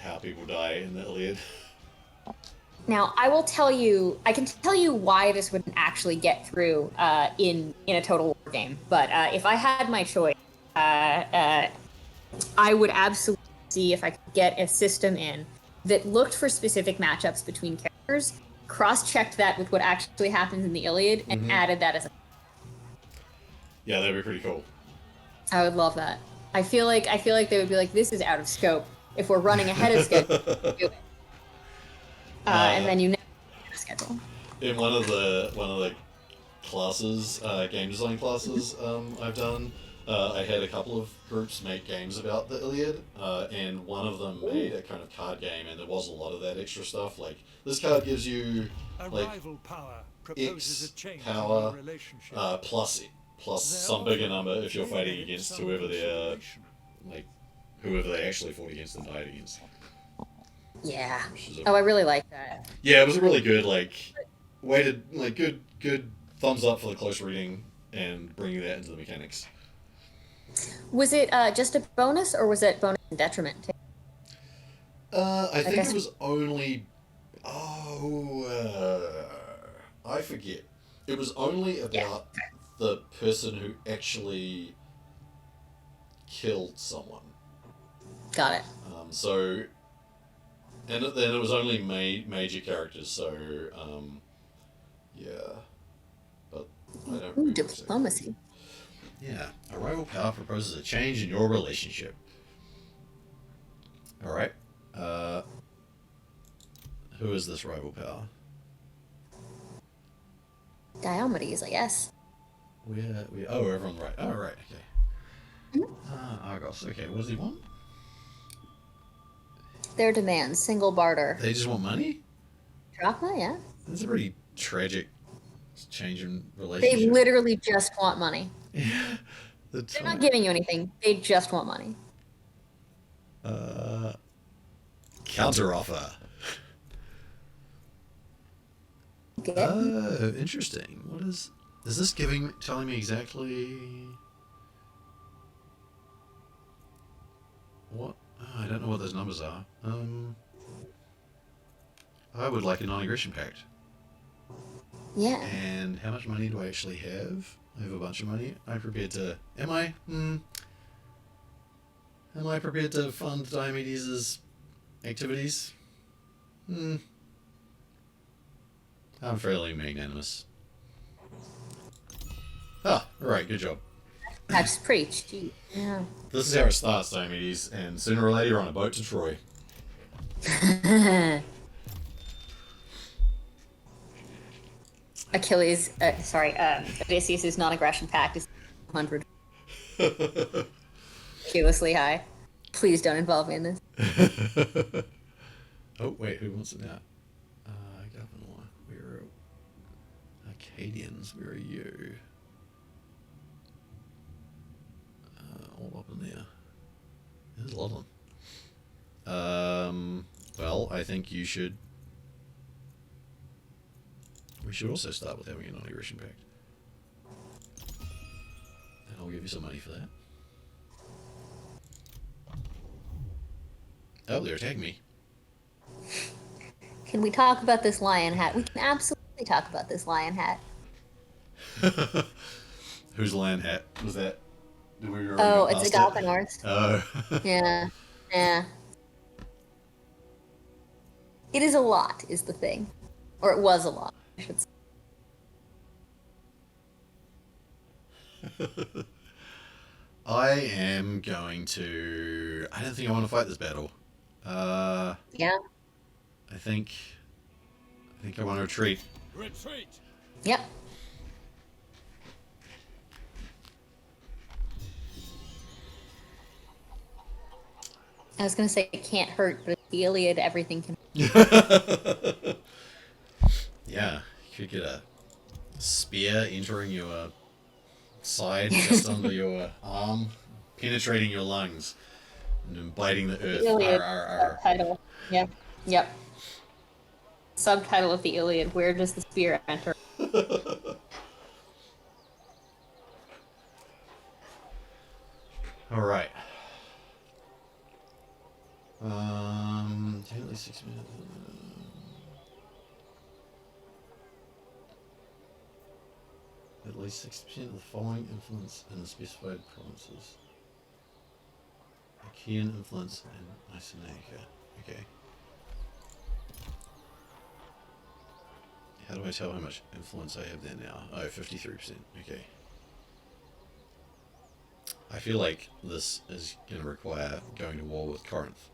how people die in the Iliad. Now, I will tell you, I can tell you why this wouldn't actually get through in a Total War game. But if I had my choice, I would absolutely see if I could get a system in that looked for specific matchups between characters, cross-checked that with what actually happens in the Iliad, and added that as a... Yeah, that'd be pretty cool. I would love that. I feel like they would be like, this is out of scope. If we're running ahead of schedule, do it. And then you never schedule. In one of the classes, game design classes, I've done, I had a couple of groups make games about the Iliad, and one of them made a kind of card game, and there was a lot of that extra stuff. Like, this card gives you like rival power proposes X a change power in your relationship. plus some bigger number if you're fighting against whoever they actually fought against and died against. Yeah. Oh, I really like that. Yeah, it was a really good good thumbs up for the close reading and bringing that into the mechanics. Was it just a bonus, or was it bonus and detriment? I think guess- it was only. I forget. It was only about the person who actually killed someone. Got it. And then it was only major characters, so, yeah. But I don't Ooh, really diplomacy. Yeah, a rival power proposes a change in your relationship. Alright. Who is this rival power? Diomedes, I guess. Everyone right. Oh, right, okay. Argos, okay, what does he want? Their demands, single barter. They just want money? Drachma, yeah. That's a pretty tragic change in They relationship. literally just want money. Yeah. They're not giving you anything. They just want money. Counteroffer. Get Oh, interesting. What is this telling me exactly what? Oh, I don't know what those numbers are. I would like a non-aggression pact. Yeah. And how much money do I actually have? I have a bunch of money. I'm prepared to. Am I prepared to fund Diomedes' activities? I'm fairly magnanimous. Ah, alright, good job. That's pretty cheap. Yeah. This is how it starts, Diomedes, and sooner or later you're on a boat to Troy. Odysseus' non-aggression pact is 100. Ridiculously high. Please don't involve me in this. Oh, wait, who wants it now? Governor, where are Acadians, where are you? All up in there. There's a lot of them. Well, I think we should also start with having a non-aggression pact. And I'll give you some money for that. Oh, they're attacking me. Can we talk about this lion hat? We can absolutely talk about this lion hat. Whose lion hat was that? Did we already Oh, go it's a past it? Galpanorth. Oh. Yeah. Yeah. It is a lot, is the thing. Or it was a lot, I should say. I am going to. I don't think I want to fight this battle. Yeah. I think I want to retreat. Retreat! Yep. I was gonna say it can't hurt, but it's the Iliad, everything can. Yeah, you could get a spear entering your side, just under your arm, penetrating your lungs, and then biting the earth. Iliad Arr, arr, arr. subtitle. Yep. Yep. Subtitle of the Iliad: Where does the spear enter? All right. At least 60% of the following influence in the specified provinces. Achaean influence in Isonaca. Okay. How do I tell how much influence I have there now? Oh, 53%. Okay. I feel like this is going to require going to war with Corinth.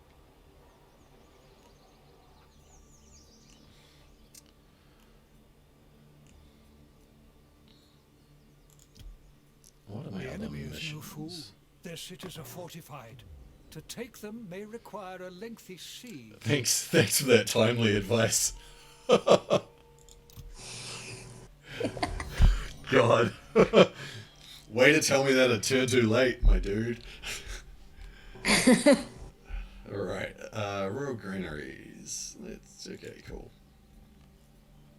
What are my The other enemy is no fool. missions? Their cities are fortified. To take them may require a lengthy siege. Thanks for that timely advice. God. Way to tell me that a turn too late, my dude. Alright, rural granaries. That's okay, cool.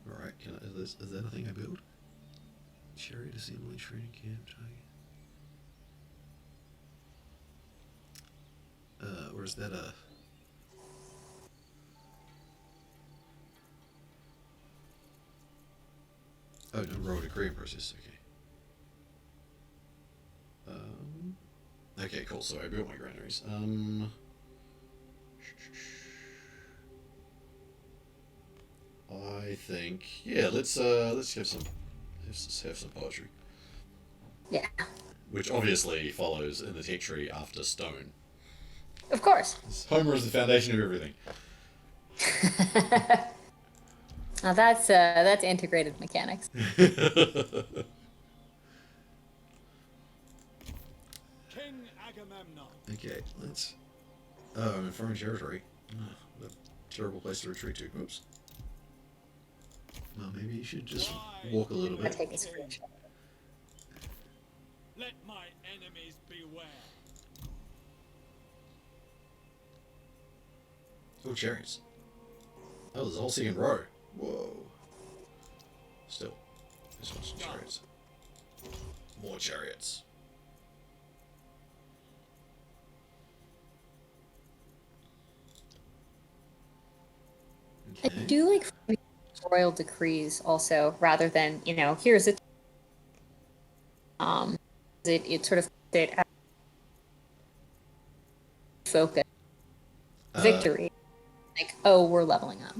Alright, is that a thing I build? Chariot assembly training camp target. Or is that a... Oh, no, roll decree process, okay. Okay, cool, so I built my granaries. I think, yeah, let's have some poetry. Yeah. Which obviously follows in the tech tree after stone. Of course. Homer is the foundation of everything. Now that's integrated mechanics. King Agamemnon. Okay, let's... Oh, I'm in foreign territory. Oh, a terrible place to retreat to. Oops. Well, maybe you should just walk a little I'll bit. take a screenshot. Let my enemies beware. Oh, chariots. Oh, there's a whole second row. Whoa. Still, this one's some chariots. More chariots. I Okay. do like royal decrees also, rather than, here's a it sort of it focus victory, like, oh, we're leveling up.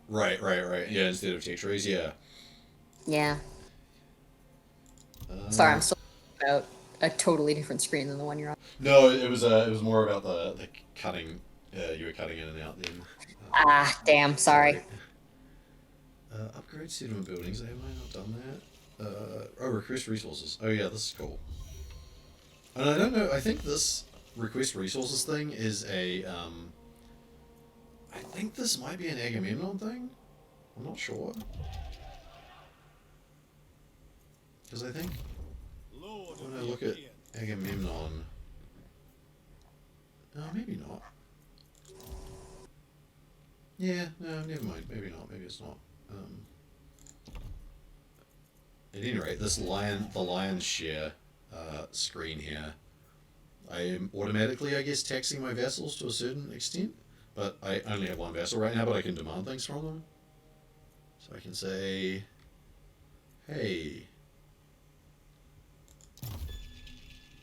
Right. Yeah, instead of tech trees, yeah. Yeah. Sorry, I'm still about a totally different screen than the one you're on. No, it was more about the cutting. You were cutting in and out then. Ah, damn, sorry. Upgrade settlement buildings. Have I not done that? Oh, request resources. Oh yeah, this is cool. And I don't know. I think this request resources thing is a. I think this might be an Agamemnon thing. I'm not sure. Because I think Lord when of I the look at Achaeans. Agamemnon. No, maybe not. Yeah, no, never mind. Maybe not. Maybe it's not. At any rate, the lion's share screen here, I am automatically, I guess, taxing my vassals to a certain extent, but I only have one vassal right now, but I can demand things from them. So I can say, hey,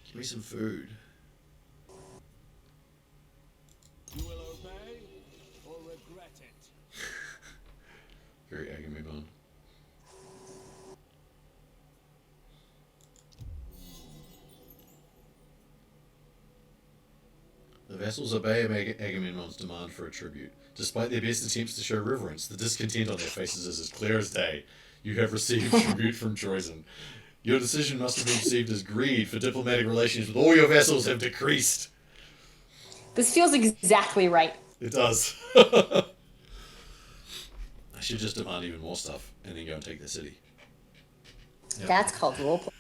give me some food. You will obey or regret it. Very Agamemnon. The vassals obey Agamemnon's demand for a tribute. Despite their best attempts to show reverence, the discontent on their faces is as clear as day. You have received tribute from Troyzen. Your decision must have been perceived as greed, for diplomatic relations with all your vassals have decreased. This feels exactly right. It does. I should just demand even more stuff and then go and take the city. Yep. That's called roleplay.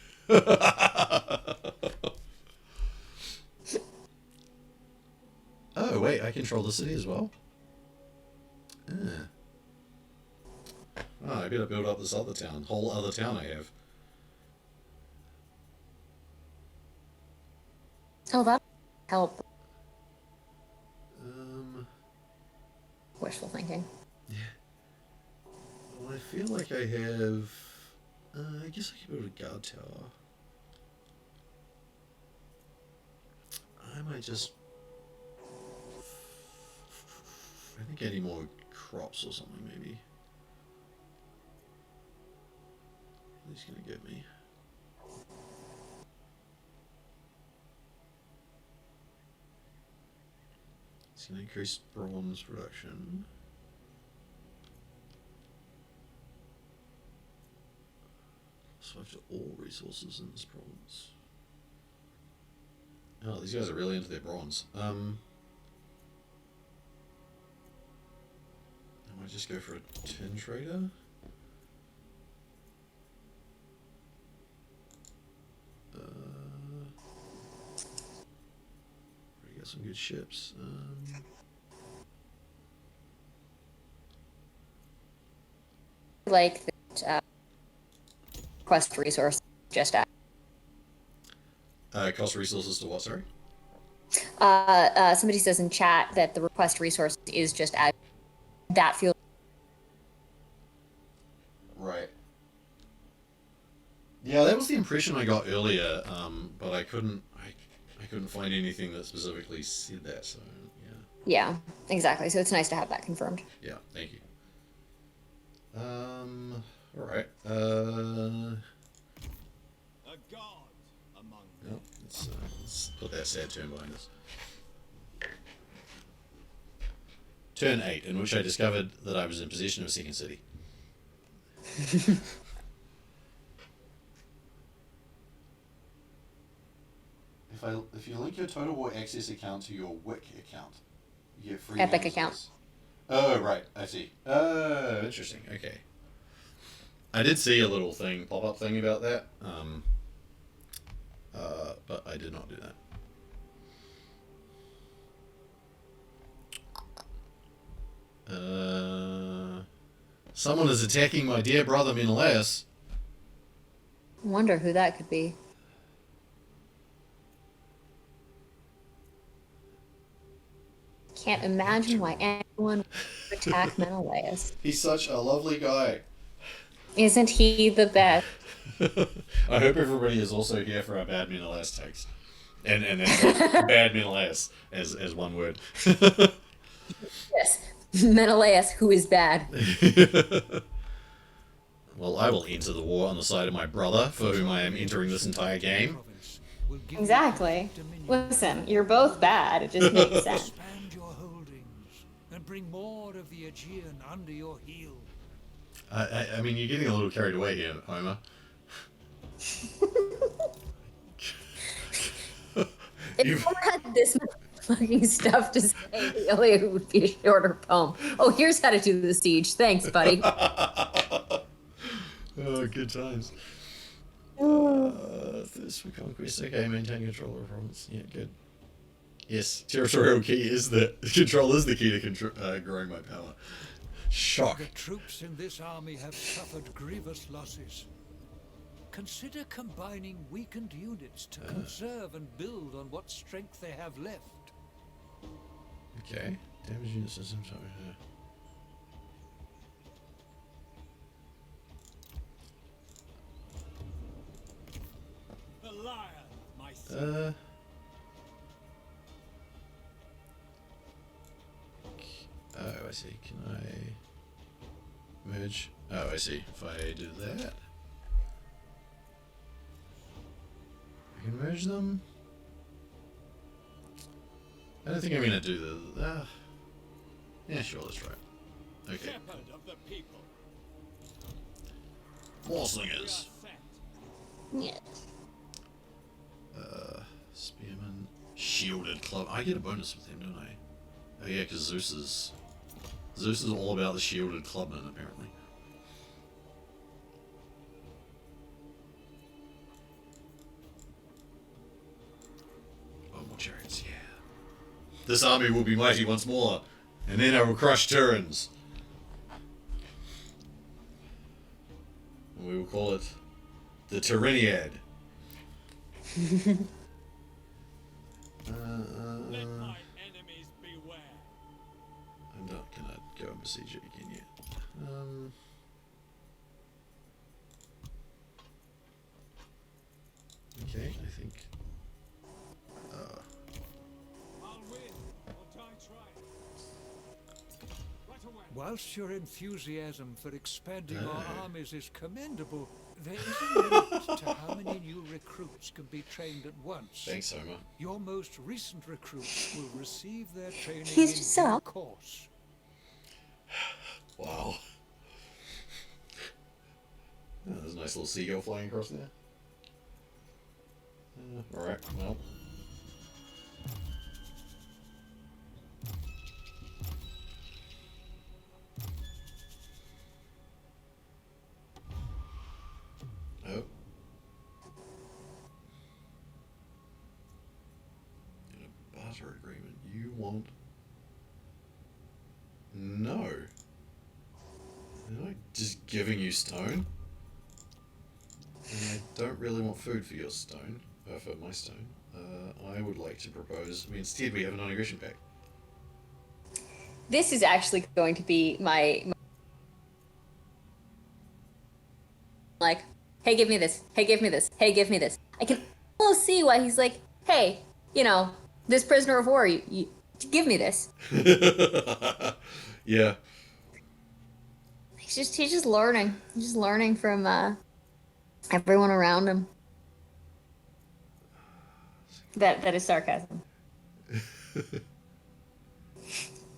Oh, wait, I control the city as well? Ah. Oh, I better build up this other town. Whole other town I have. Oh, that help. wishful thinking. Well, I feel like I have. I guess I could build a guard tower. I might just. I think I need more crops or something, maybe. He's gonna get me. It's gonna increase bronze production. So after all resources in this province. Oh, these guys are really into their bronze. I might just go for a tin trader. We got some good ships. Like that, quest resource just add. Cost resources to what, sorry? Somebody says in chat that the request resource is just add. That feels Right. Yeah, that was the impression I got earlier, but I couldn't find anything that specifically said that, so yeah. yeah, exactly. So it's nice to have that confirmed. Yeah, thank you. Alright. A god among them. Well, let's put that sad turn behind us. Turn 8, in which I discovered that I was in possession of a second city. If you link your Total War Access account to your Wik account, you get free Epic games account. plus. Oh, right, I see. Oh, interesting, okay. I did see a little thing, pop-up thing about that, but I did not do that. Someone is attacking my dear brother Menelaus. Wonder who that could be. Can't imagine why anyone would attack Menelaus. He's such a lovely guy. Isn't he the best? I hope everybody is also here for our bad Menelaus takes. And that's like bad Menelaus as one word. Yes, Menelaus, who is bad. Well, I will enter the war on the side of my brother, for whom I am entering this entire game. Province will give you Exactly. dominion. Listen, you're both bad. It just makes sense. Expand your holdings and bring more of the Aegean under your heel. I mean, you're getting a little carried away here, Homer. If I had this much fucking stuff to say, the Iliad would be a shorter poem. Oh, here's how to do the siege. Thanks, buddy. Oh, good times. Thirst for conquest. Okay, maintain control of province. Yeah, good. Yes, territorial key is control is the key to growing my power. Shock. The troops in this army have suffered grievous losses. Consider combining weakened units to conserve and build on what strength they have left. Okay. Damage unit system. The liar, my son. Oh, I see. Can I merge? Oh, I see. If I do that, I can merge them. I don't think I'm gonna do the. Yeah, sure. Let's try it. Okay. Shepherd of the people. More We are slingers. set. Yes. Spearman. Shielded club. I get a bonus with him, don't I? Oh yeah, because Zeus is all about the shielded clubman, apparently. Oh, more chariots, yeah. This army will be mighty once more, and then I will crush Turins. And we will call it the Tyrrheniad. Let my enemies beware. I'm not gonna go procedure again yet. Okay, I think. I'll win or die trying. Right away. Whilst your enthusiasm for expanding our Oh. armies is commendable, there is a limit to how many new recruits can be trained at once. Thanks, Homer. Your most recent recruits will receive their training He's in just due so- course. Wow. Oh, there's a nice little seagull flying across there. Alright, well. Oh. In a barter agreement, you want... No. Am I just giving you stone? And I don't really want food for your stone, for my stone. I would like to propose, instead we have a non-aggression pact. This is actually going to be my like, hey, give me this. Hey, give me this. Hey, give me this. I can almost see why he's like, hey, this prisoner of war, you give me this. Yeah. He's just learning. He's just learning from everyone around him. That is sarcasm.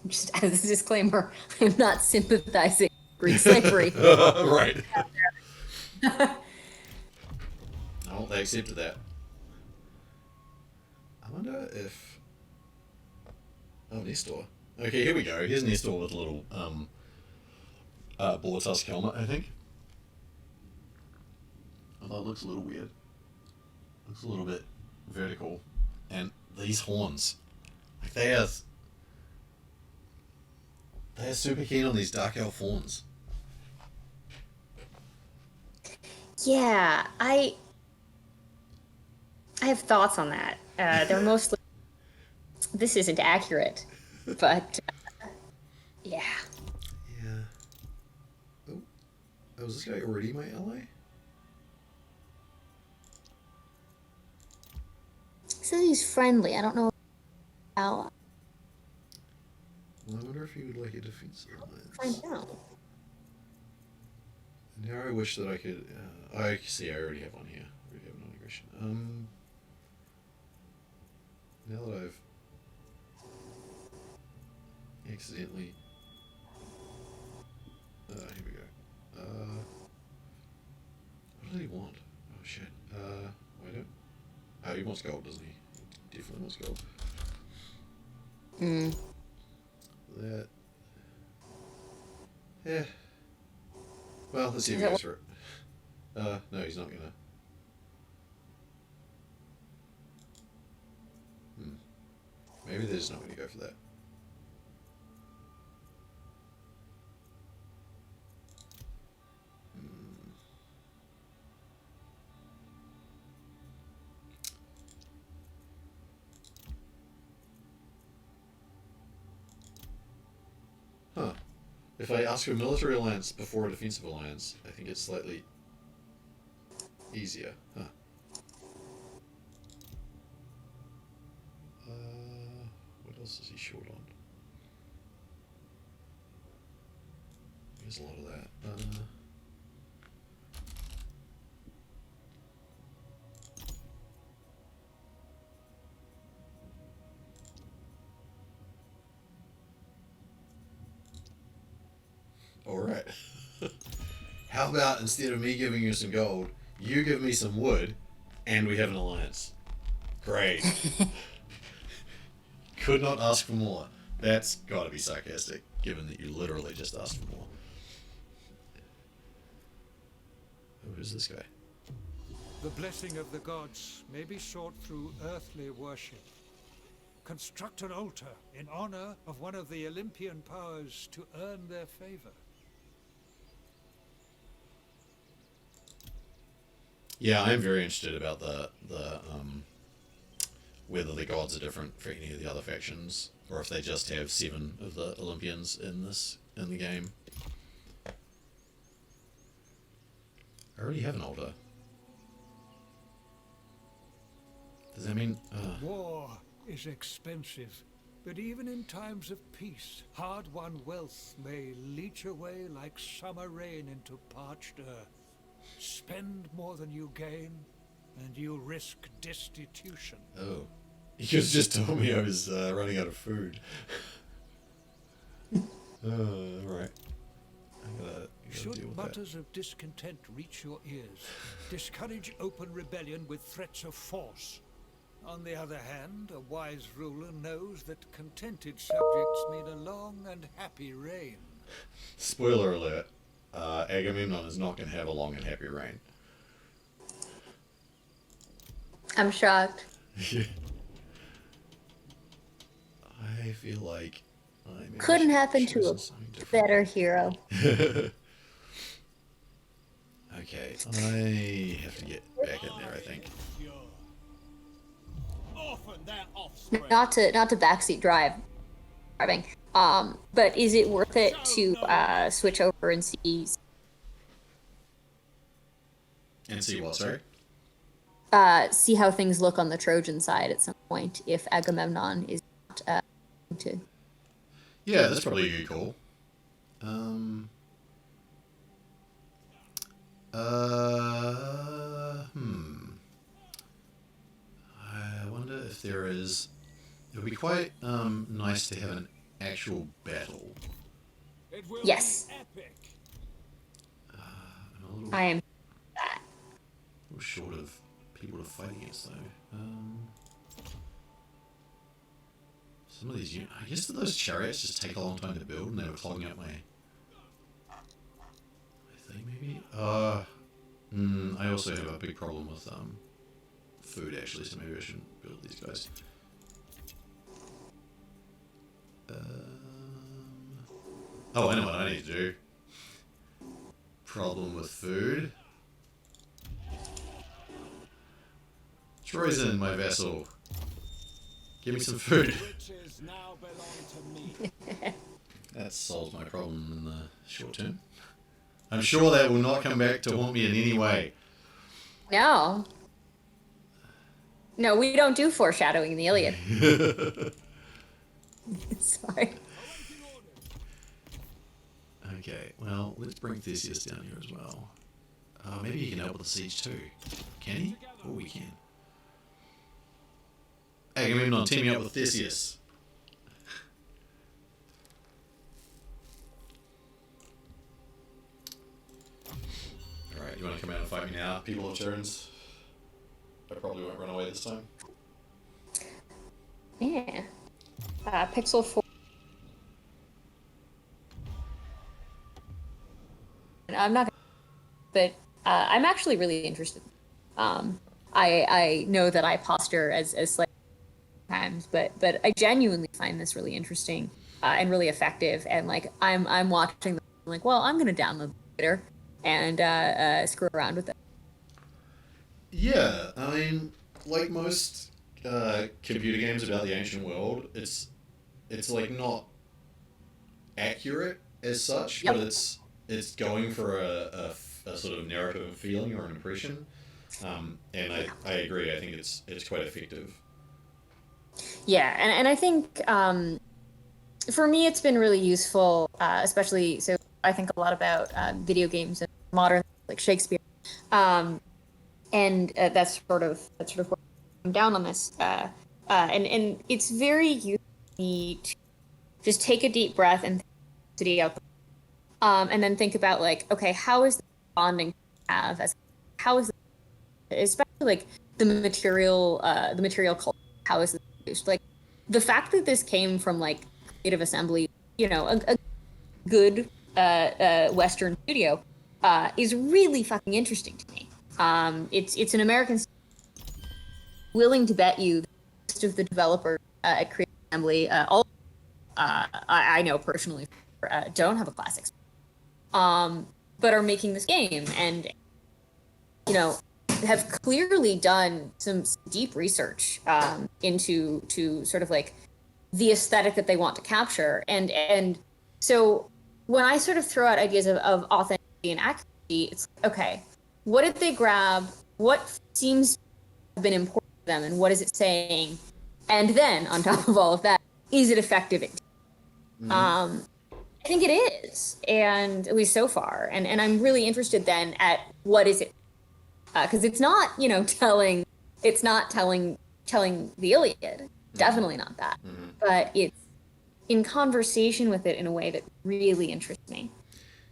Just as a disclaimer, I'm not sympathizing with Greek slavery. Right. Oh, they accepted that. I wonder if... Oh, Nestor. Okay, here we go. Here's Nestor with a little bullet tusk helmet, I think. Although it looks a little weird. Looks a little bit vertical. And these horns. Like they are super keen on these dark elf horns. Yeah, I have thoughts on that. They're mostly. This isn't accurate, but yeah. Yeah. Oh, is this guy already my ally? Says he's friendly. I don't know how. Well, I wonder if he would like a defensive alliance. Find out. Now I wish that I could. I see. I already have one here. I already have non-aggression. Now that I've accidentally. Here we go. What does he want? Oh shit. Why don't? Oh, he wants gold, doesn't he? He definitely wants gold. Hmm. That. Yeah. Well, let's see if he goes for it. No, he's not gonna. Maybe they're just not gonna go for that. Huh. If I ask for a military alliance before a defensive alliance, I think it's slightly easier. Huh. What else is he short on? There's a lot of that. Alright. How about instead of me giving you some gold, you give me some wood, and we have an alliance? Great. Could not ask for more. That's gotta be sarcastic, given that you literally just asked for more. Oh, who's this guy? The blessing of the gods may be sought through earthly worship. Construct an altar in honor of one of the Olympian powers to earn their favor. Yeah, I'm very interested about the whether the gods are different for any of the other factions, or if they just have 7 of the Olympians in this in the game. I already have an altar. Does that mean... War is expensive, but even in times of peace, hard-won wealth may leach away like summer rain into parched earth. Spend more than you gain, and you risk destitution. Oh. You just told me I was running out of food. Alright. I gotta Should deal with mutters of discontent reach your ears, discourage open rebellion with threats of force. On the other hand, a wise ruler knows that contented subjects mean a long and happy reign. that. Spoiler alert. Agamemnon is not going to have a long and happy reign. I'm shocked. I feel like I maybe Couldn't should have happen to chosen a something different. better hero. Okay, I have to get back in there, I think. Orphan their offspring. Not to backseat driving. But is it worth it to switch over and see And see what, sorry? see how things look on the Trojan side at some point if Agamemnon is not to? Yeah, that's probably a good call. I wonder if there is... It would be quite nice to have an actual battle. It will Yes. be epic. I'm a little, I am. little short of people to fight against, though. Some of these... I guess that those chariots just take a long time to build, and they were clogging up my... I think maybe... I also have a big problem with food, actually, so maybe I shouldn't build these guys. Oh, I know what I need to do. Problem with food. Troy's in my vessel. Give me some food. Riches now belong to me. That solves my problem in the short term. I'm sure that will not come back to haunt me in any way. No. No, we don't do foreshadowing in the Iliad. Sorry. Okay, well, let's bring Theseus down here as well. Maybe he can help with the siege too. Can he? Oh, we can. Agamemnon, team me up with Theseus. Alright, you want to come out and fight me now, people of turns? I probably won't run away this time. Yeah. Pixel 4. I'm not gonna, but I'm actually really interested. I know that I posture as slightly times, but I genuinely find this really interesting and really effective. And like I'm watching them, I'm like, well, I'm gonna download it later and screw around with it. Yeah, I mean, like most computer games about the ancient world, it's like not accurate as such, Yep. but it's going for a sort of narrative feeling or an impression, and I agree. I think it's quite effective. Yeah, and I think for me it's been really useful, especially so I think a lot about video games and modern like Shakespeare, and that's sort of where I'm down on this, and it's very useful to just take a deep breath and city out, and then think about like, okay, how is the bonding have as how is especially like the material culture, how is this produced? Like the fact that this came from like Creative Assembly, you know, a good Western studio, is really fucking interesting to me. It's an American willing to bet you that most of the developers at Creative Assembly, all I know personally, don't have a classics, but are making this game and, you know, have clearly done some deep research into sort of like the aesthetic that they want to capture. And so when I sort of throw out ideas of authenticity and accuracy, it's okay, what did they grab? What seems to have been important to them, and what is it saying? And then, on top of all of that, is it effective? I think it is, and at least so far. And I'm really interested then at what is it, because it's not telling the Iliad. Definitely not that. But it's in conversation with it in a way that really interests me.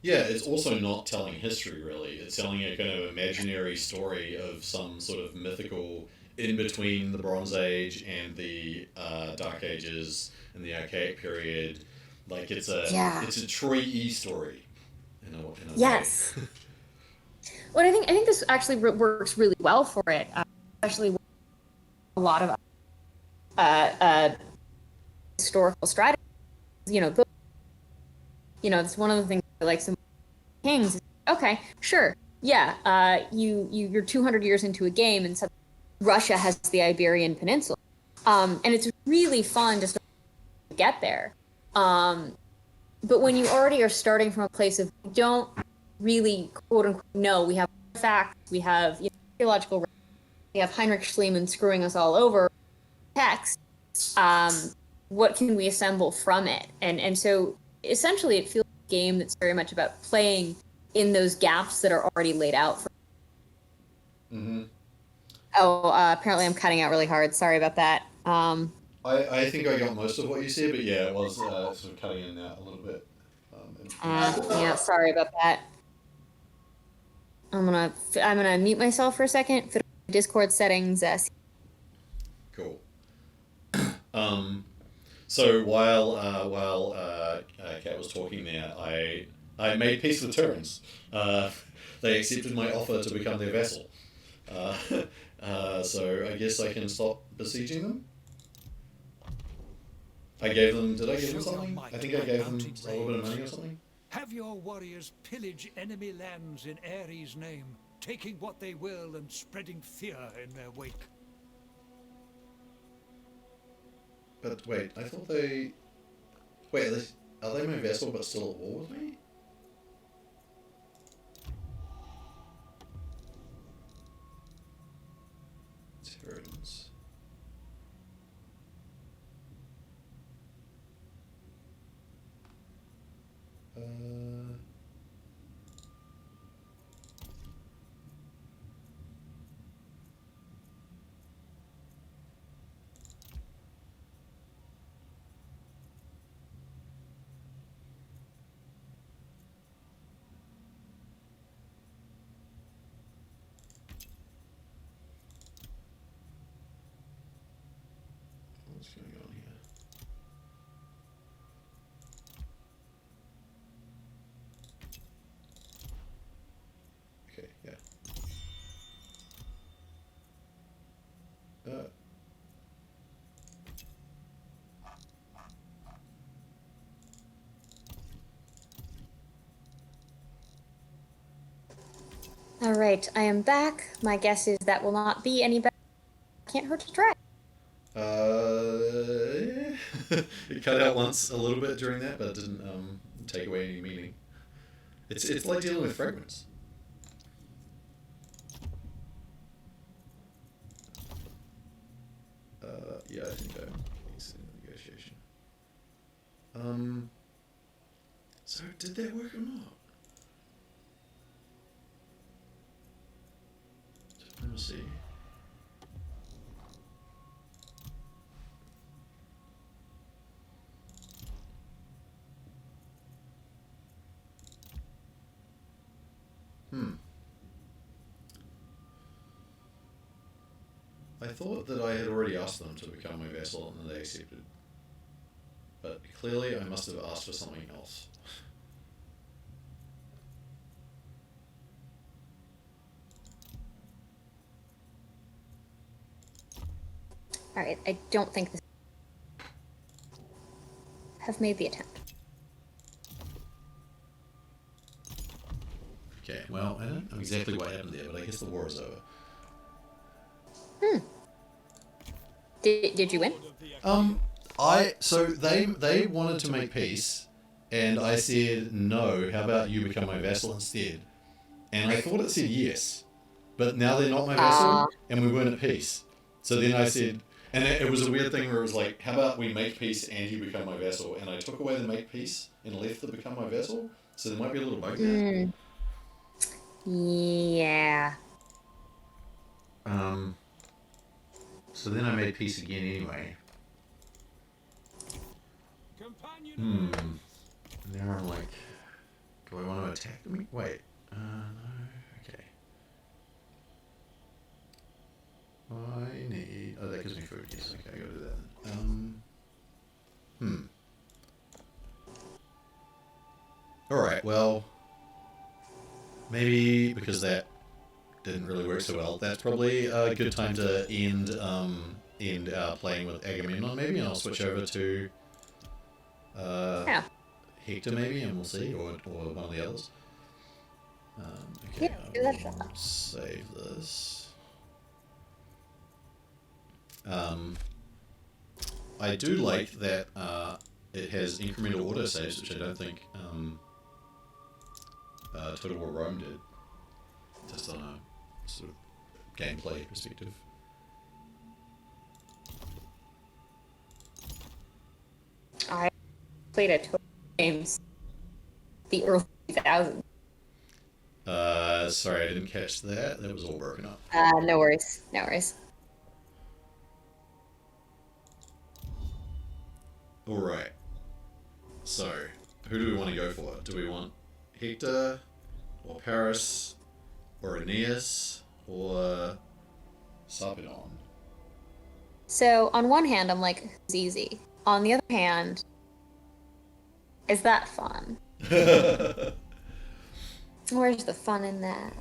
Yeah, it's also not telling history, really. It's telling a kind of imaginary story of some sort of mythical in between the Bronze Age and the Dark Ages and the Archaic period. Like, it's a Troy-y story in a Yes. way. Well, I think this actually works really well for it, especially with a lot of historical strategies. It's one of the things that, like, some kings. Okay, sure, yeah. You're 200 years into a game, and suddenly Russia has the Iberian Peninsula, and it's really fun to get there. But when you already are starting from a place of you don't really quote unquote know, we have facts, we have theological, we have Heinrich Schliemann screwing us all over text. What can we assemble from it? And so essentially, it feels like a game that's very much about playing in those gaps that are already laid out. Oh, apparently I'm cutting out really hard. Sorry about that. I think I got most of what you said, but yeah, it was sort of cutting in and out a little bit. Yeah, sorry about that. I'm gonna mute myself for a second. Discord settings. Cool. So while Kat was talking there, I made peace with Terrans. They accepted my offer to become their vassal. So I guess I can stop besieging them. Did I give them something? I think I gave them a little bit of money or something. Have your warriors pillage enemy lands in Ares' name, taking what they will and spreading fear in their wake. But wait, I thought they... Wait, are they my vassal but still at war with me? Terrans. What's going on here? Okay, yeah. All right, I am back. My guess is that will not be any better. Can't hurt to try. Yeah. It cut out once a little bit during that, but it didn't take away any meaning. It's like dealing with fragments. Yeah, I think that needs some negotiation. So did that work or not? Diplomacy. I thought that I had already asked them to become my vassal and they accepted. But clearly I must have asked for something else. All right, I don't think this have made the attempt. Okay, well, I don't know exactly what happened there, but I guess the war is over. Did you win? So they wanted to make peace, And I said, no, how about you become my vassal instead? And I thought it said yes. But now they're not my vassal, and we weren't at peace. So then I said, and it was a weird thing where it was like, how about we make peace and you become my vassal? And I took away the make peace and left the become my vassal. So there might be a little bug there. Yeah. So then I made peace again anyway. Companion. Now I'm like, do I want to attack them? Wait. No. Okay. I need... Oh, that gives me food. Yes, okay, I gotta do that then. Alright, well... Maybe because that didn't really work so well, that's probably a good time to end playing with Agamemnon maybe, and I'll switch over to Hector maybe, and we'll see, or one of the others. Okay, do that. I'll save this. I do like that it has incremental autosaves, which I don't think Total War Rome did. Just on a sort of gameplay perspective. I played a Total games the early 2000s. Sorry, I didn't catch that. That was all broken up. No worries. No worries. Alright. So, who do we want to go for? Do we want Hector, or Paris, or Aeneas, or Sarpedon? So, on one hand, I'm like, it's easy. On the other hand, is that fun? Where's the fun in that?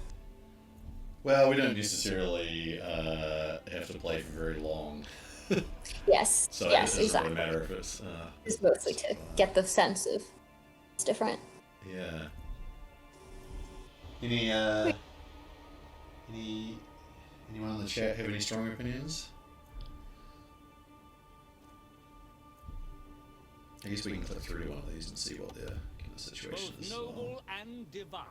Well, we don't necessarily have to play for very long. Yes. So yes, it doesn't exactly. really matter if it's... It's mostly to get the sense of it's different. Yeah. Anyone in the chat have any strong opinions? I guess we can click through to one of these and see what their kind of situation Both is. noble and divine.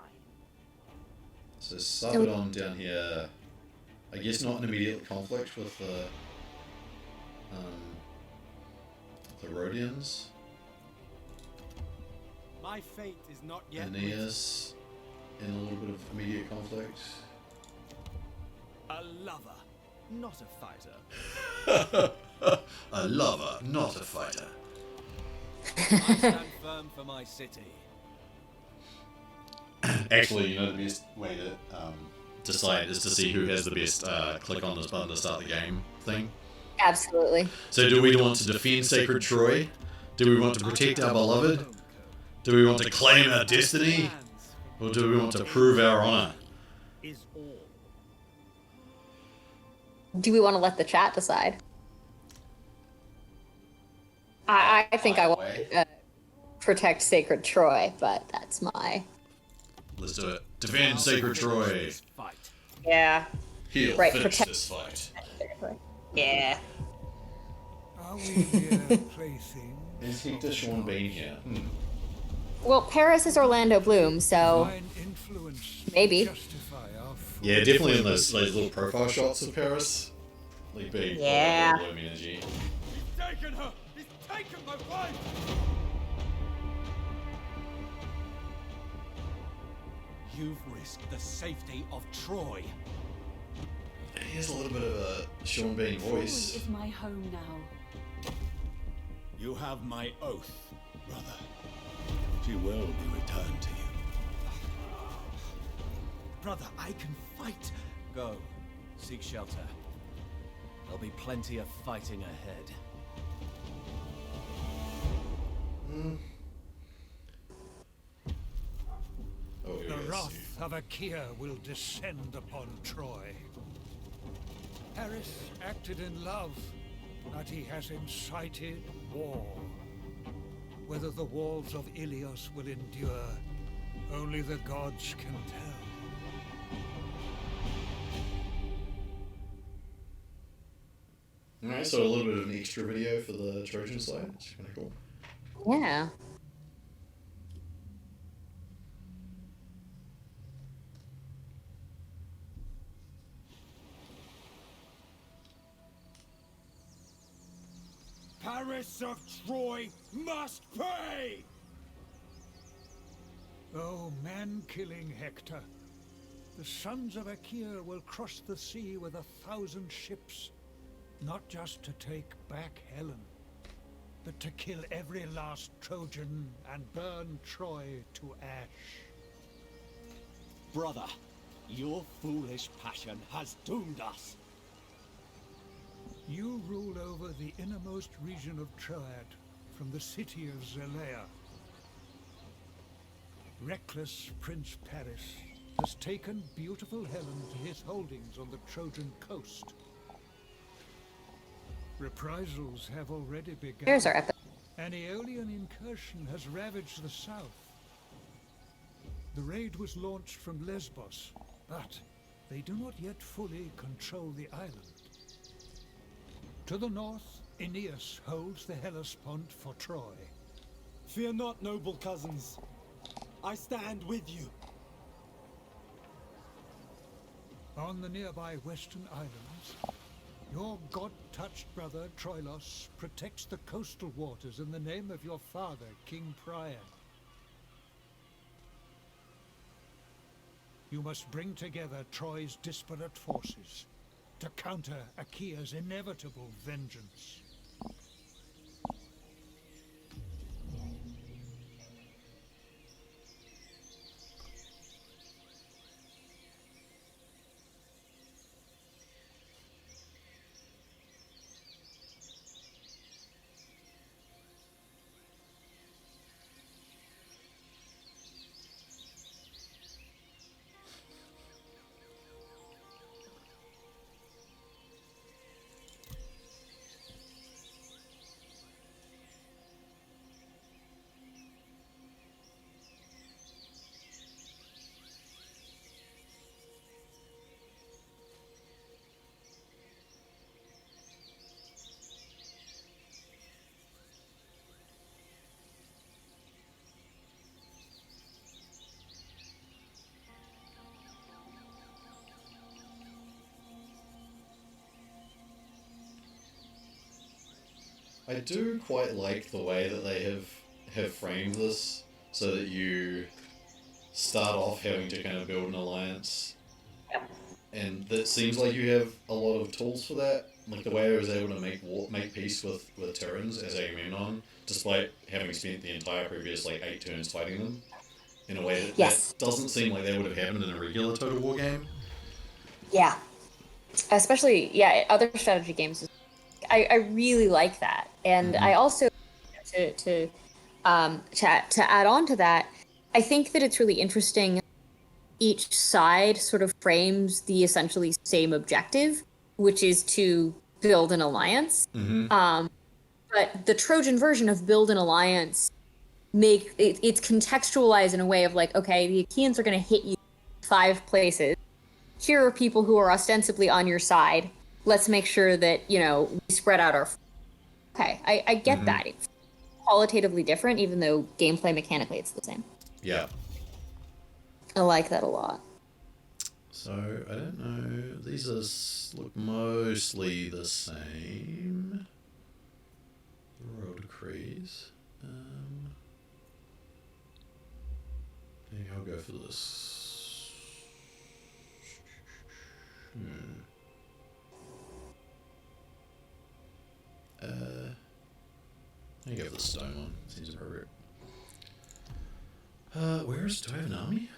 So Sarpedon down here, I guess not in immediate conflict with the Rhodians. My fate is not yet Aeneas in a little bit of immediate conflict. a lover, not a fighter. A lover, not a fighter. I stand firm for my city. Actually, you know the best way to decide is to see who has the best click on this button to start the game thing. Absolutely. So do we want to defend sacred Troy? Do we want to protect our beloved? Do we want to claim our destiny? Or do we want to prove our honor? Is all. Do we want to let the chat decide? I think I want to protect Sacred Troy, but that's my... Let's do it. Defend sacred Troy. Fight. Yeah. He'll Right, finish protect- this fight. Yeah. Are we mere playthings? Is Hector Sean Bean here? Well, Paris is Orlando Bloom, so Divine influence maybe. justify our Yeah, definitely in those little profile shots of Paris. Like big Yeah. Bloom energy. He's taken her! He's taken my wife! You've risked the safety of Troy. He has a little bit of a Sean Bean Troy voice. is my home now. You have my oath, brother. She will be returned to you. Brother, I can fight. Go, seek shelter. There'll be plenty of fighting ahead. Oh, here The he is. wrath of Achaea will descend upon Troy. Paris acted in love, but he has incited war. Whether the walls of Ilios will endure, only the gods can tell. Alright, so a little bit of an extra video for the Trojan side. It's kind of cool. Yeah. Paris of Troy must pay! Oh, man-killing Hector. The sons of Achaea will cross the sea with 1,000 ships, not just to take back Helen, but to kill every last Trojan and burn Troy to ash. Brother, your foolish passion has doomed us. You rule over the innermost region of Troad, from the city of Zelea. Reckless Prince Paris has taken beautiful Helen to his holdings on the Trojan coast. Reprisals have already begun. Here's our epic. An Aeolian incursion has ravaged the south. The raid was launched from Lesbos, but they do not yet fully control the island. To the north, Aeneas holds the Hellespont for Troy. Fear not, noble cousins. I stand with you. On the nearby western islands, your god-touched brother Troilos protects the coastal waters in the name of your father, King Priam. You must bring together Troy's disparate forces to counter Achaea's inevitable vengeance. I do quite like the way that they have framed this so that you start off having to kind of build an alliance. And that seems like you have a lot of tools for that. Like the way I was able to make peace with Terrans as Agamemnon, despite having spent the entire previous 8 turns fighting them. In a way that, Yes. that doesn't seem like that would have happened in a regular Total War game. Yeah. Especially, other strategy games. I really like that. And I also, to add on to that, I think that it's really interesting. Each side sort of frames the essentially same objective, which is to build an alliance. But the Trojan version of build an alliance it's contextualized in a way of okay, the Achaeans are going to hit you 5 places. Here are people who are ostensibly on your side. Let's make sure that we spread out our. Okay, I get that. It's qualitatively different, even though gameplay mechanically it's the same. Yeah. I like that a lot. So, I don't know. These look mostly the same. The Royal Decrees. I think I'll go for this. I go for the stone one. Seems appropriate. Do I have an army?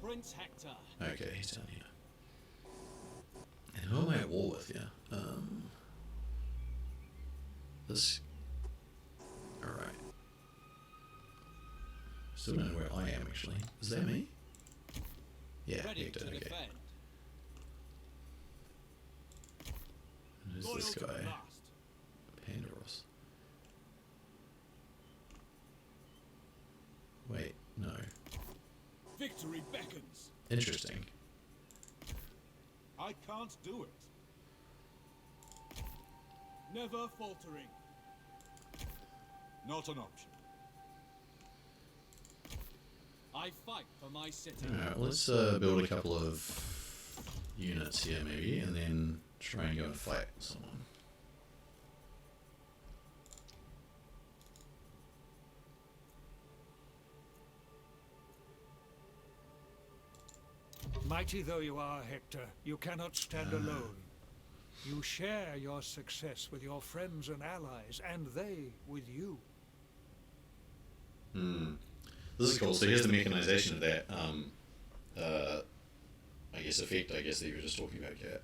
Prince Hector. Okay, he's down here. And who am I at war with? Yeah. This. Alright. Still don't know where I am actually. Is that me? Yeah, Ready Hector, to okay. defend. And who's Loyal this to the guy? last. Pandaros. Wait, no. Victory beckons. Interesting. I can't do it. Never faltering. Not an option. I fight for my city. Alright, let's build a couple of units here maybe, and then try and go and fight someone. Mighty though you are, Hector, you cannot stand alone. You share your success with your friends and allies, and they with you. This is cool. So here's the mechanization of that, I guess, effect, I guess, that you were just talking about, Kat.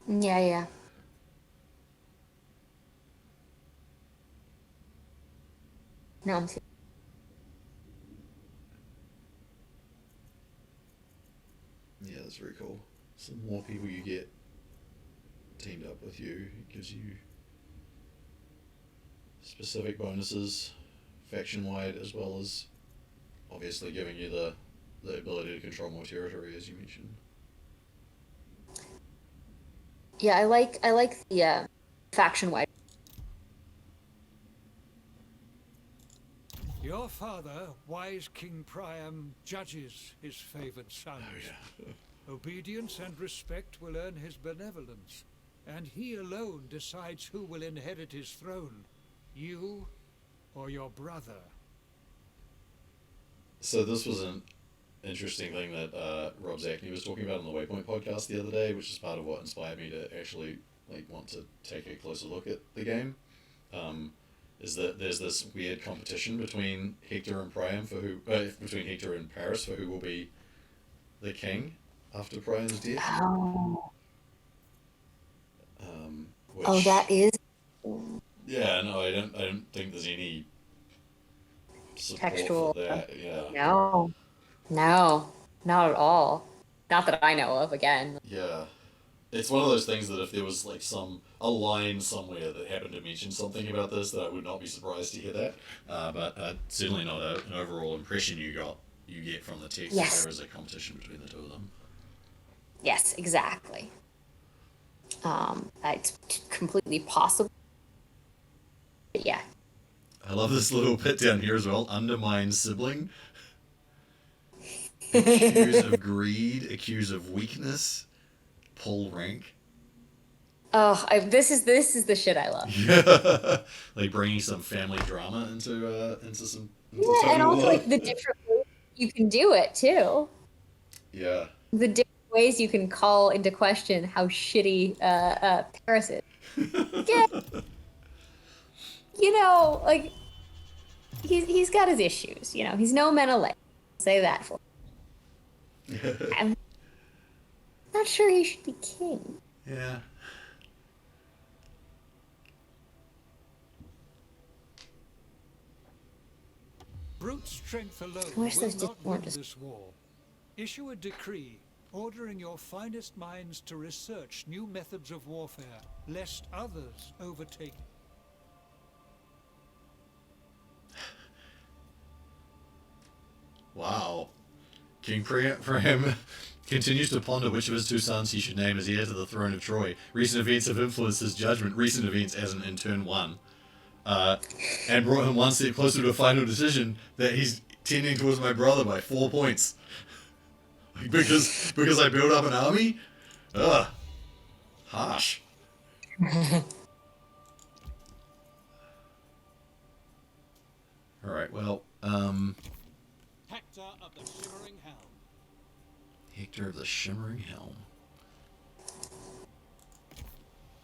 Yeah, yeah. No, I'm too. Yeah, that's very cool. So the more people you get teamed up with you, it gives you specific bonuses, faction-wide, as well as obviously giving you the ability to control more territory, as you mentioned. Yeah, I like the faction wide. Your father, wise King Priam, judges his favored sons. Oh yeah. Obedience and respect will earn his benevolence, and he alone decides who will inherit his throne, you or your brother. So this was an interesting thing that Rob Zachney was talking about on the Waypoint podcast the other day, which is part of what inspired me to actually want to take a closer look at the game. Is that there's this weird competition between Hector and Priam between Hector and Paris for who will be the king after Priam's death. Oh. Which, Oh, that is yeah, no, I don't think there's any support textual. for that. Yeah. No, not at all. Not that I know of. Again. Yeah. It's one of those things that if there was a line somewhere that happened to mention something about this, that I would not be surprised to hear that. But certainly not an overall impression you get from the text that Yes. there is a competition between the two of them. Yes, exactly. It's completely possible. But yeah. I love this little bit down here as well. Undermine sibling. Accused of greed, accused of weakness, pull rank. Oh, this is the shit I love. Yeah. Bringing some family drama into some. Into Yeah, and Total also War. the different ways you can do it too. Yeah. The different ways you can call into question how shitty Paris is. Yeah. He's got his issues. He's no Menelek. Say that for him. I'm not sure he should be king. Yeah. Brute strength alone I wish will those not weren't win just- this war. Issue a decree ordering your finest minds to research new methods of warfare, lest others overtake. Wow. King Priam continues to ponder which of his two sons he should name as heir to the throne of Troy. Recent events have influenced his judgment. Recent events hasn't in turn won. And brought him one step closer to a final decision that he's tending towards my brother by 4 points. Because I built up an army? Ugh. Harsh. Alright, well, Hector of the Shimmering Helm. Hector of the Shimmering Helm.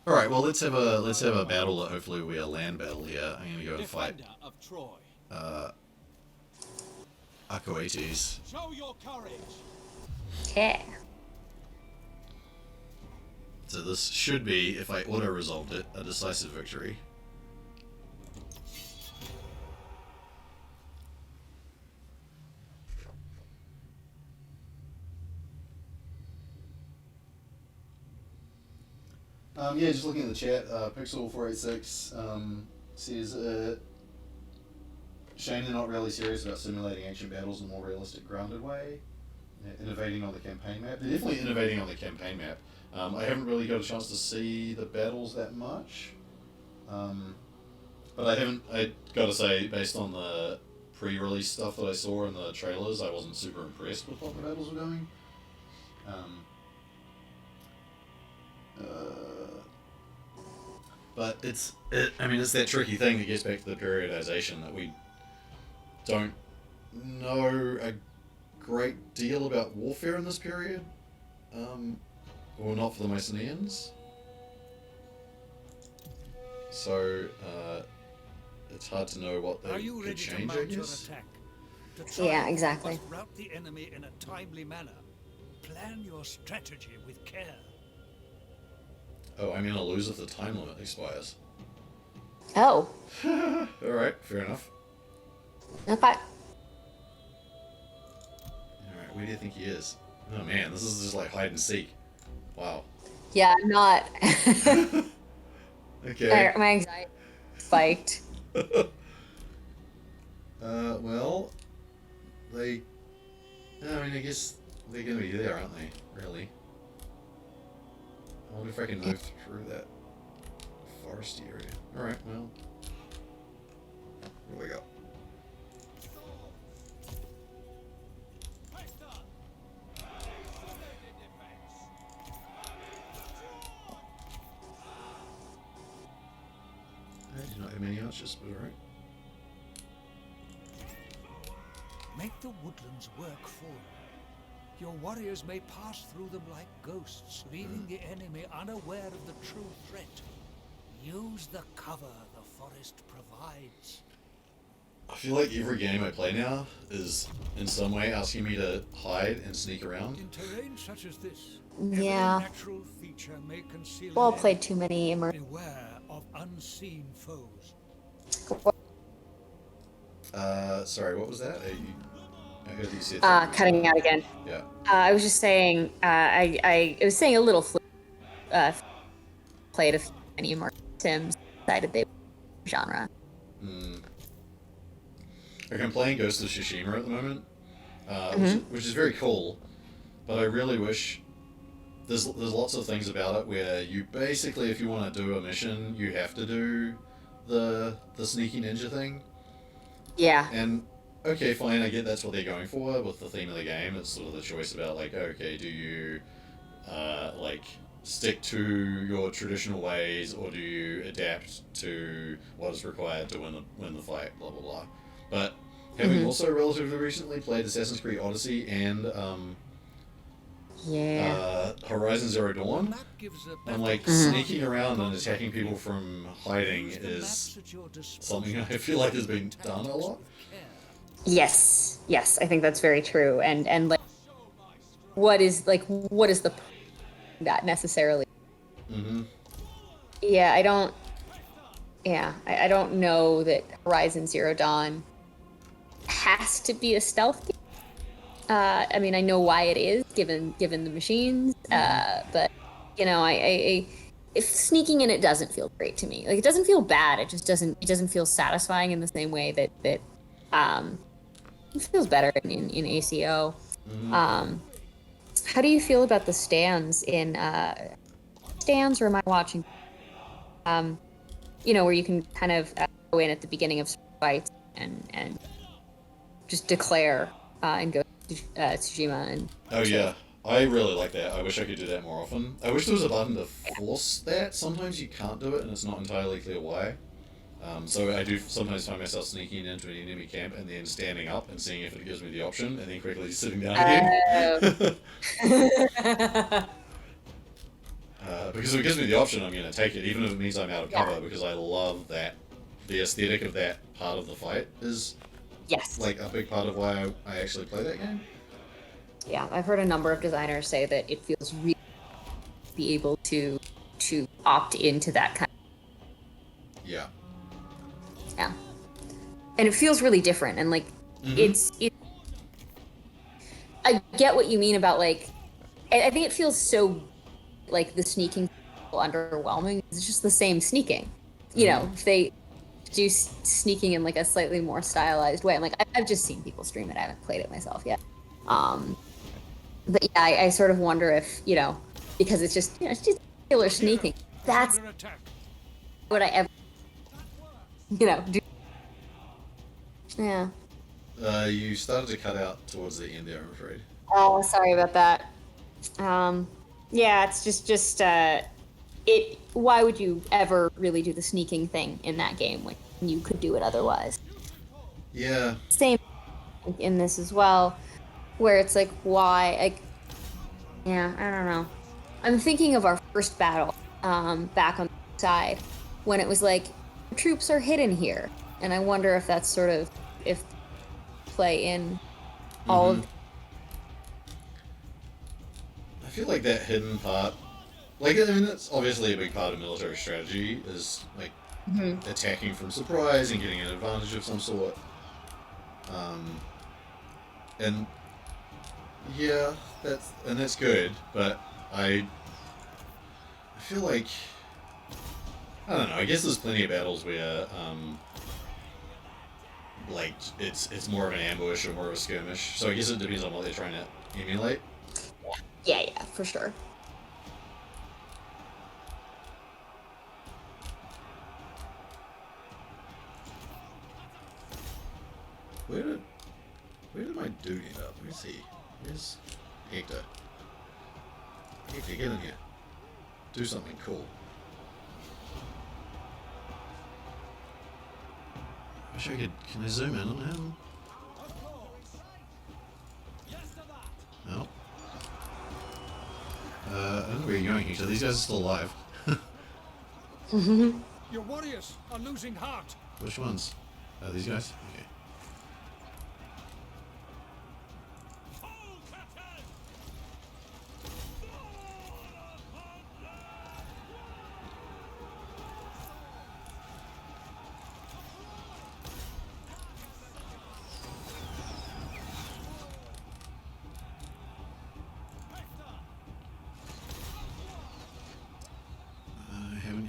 Alright, well let's have a battle that hopefully will be a land battle here. I'm gonna go and fight Defender of Troy. Acoetes. Show your courage. Okay. So this should be, if I auto-resolved it, a decisive victory. Yeah, just looking at the chat, Pixel486 says, shame they're not really serious about simulating ancient battles in a more realistic, grounded way. Innovating on the campaign map. They're definitely innovating on the campaign map. I haven't really got a chance to see the battles that much. But I gotta say, based on the pre-release stuff that I saw in the trailers, I wasn't super impressed with what the battles were doing. But it's that tricky thing that gets back to the periodization that we don't know a great deal about warfare in this period. Or not for the Mycenaeans. So, it's hard to know what they Are you could ready to change, I mount your guess. attack? To try Yeah, and exactly. rout the enemy in a timely manner. Plan your strategy with care. Oh, I'm gonna lose if the time limit expires. Oh, Alright, fair enough. okay. Alright, where do you think he is? Oh man, this is just like hide and seek. Wow. Yeah, I'm not. Okay. My anxiety spiked. Well, I guess they're gonna be there, aren't they? Really? I wonder if I can move through that foresty area. Alright, well. Here we go. I do not have many archers, but alright. Make the woodlands work for you. Your warriors may pass through them like ghosts, leaving the enemy unaware of the true threat. Use the cover the forest provides. I feel like every game I play now is in some way asking me to hide and sneak around. In terrain such as this, Yeah. every natural feature may conceal Well, an played too many enemy. Beware of unseen foes. Sorry, what was that? I heard you say Cutting out again. Yeah. I was just saying, I was saying a little played a few many more Sims, decided they were genre. Like I'm playing Ghost of Tsushima at the moment, which is very cool, but I really wish there's lots of things about it where you basically, if you want to do a mission, you have to do the sneaky ninja thing. Yeah. And okay, fine, I get that's what they're going for with the theme of the game. It's sort of the choice about like, okay, do you like stick to your traditional ways, or do you adapt to what is required to win the fight? Blah blah blah. But having also relatively recently played Assassin's Creed Odyssey and Horizon Zero Dawn, I'm like sneaking around and attacking people from hiding is something I feel like has been done a lot. Yes, I think that's very true. And like, what is the point of that necessarily? Yeah, I don't know that Horizon Zero Dawn has to be a stealth game. I mean, I know why it is, given the machines, but you know, if sneaking in it doesn't feel great to me. Like, it doesn't feel bad. It just doesn't feel satisfying in the same way that it feels better in ACO. How do you feel about the stands in stands, or am I watching? You know, where you can kind of go in at the beginning of fights and just declare and go to Tsushima and. Oh yeah, I really like that. I wish I could do that more often. I wish there was a button to force that. Sometimes you can't do it, and it's not entirely clear why. So I do sometimes find myself sneaking into an enemy camp and then standing up and seeing if it gives me the option, and then quickly sitting down again. Because if it gives me the option, I'm going to take it, even if it means I'm out of cover, because I love that. The aesthetic of that part of the fight is like a big part of why I actually play that game. Yeah, I've heard a number of designers say that it feels really be able to opt into that kind of. Yeah. Yeah. And it feels really different, and like it's I get what you mean about like I think it feels so like the sneaking underwhelming. It's just the same sneaking. You know, if they do sneaking in like a slightly more stylized way. I'm like, I've just seen people stream it. I haven't played it myself yet. But yeah, I sort of wonder if, you know, because it's just regular sneaking. That's what I ever, you know, do. Yeah. You started to cut out towards the end there, I'm afraid. Oh, sorry about that. Yeah, it's just why would you ever really do the sneaking thing in that game when you could do it otherwise? Yeah. Same in this as well, where it's like, why? Like, yeah, I don't know. I'm thinking of our first battle, back on the side, when it was like, troops are hidden here, and I wonder if that's sort of if play in all of. I feel like that hidden part, like, I mean, that's obviously a big part of military strategy, is like attacking from surprise and getting an advantage of some sort. And yeah, that's good, but I feel like, I don't know. I guess there's plenty of battles where like it's more of an ambush or more of a skirmish. So I guess it depends on what they're trying to emulate. Yeah, for sure. Where did my dude end up? Where's he? Where's Hector? Hector, get in here. Do something cool. Wish I could. Can I zoom in on him? No. I don't know where you're going, Hector. These guys are still alive. Your warriors are losing heart. Which ones? These guys? Okay.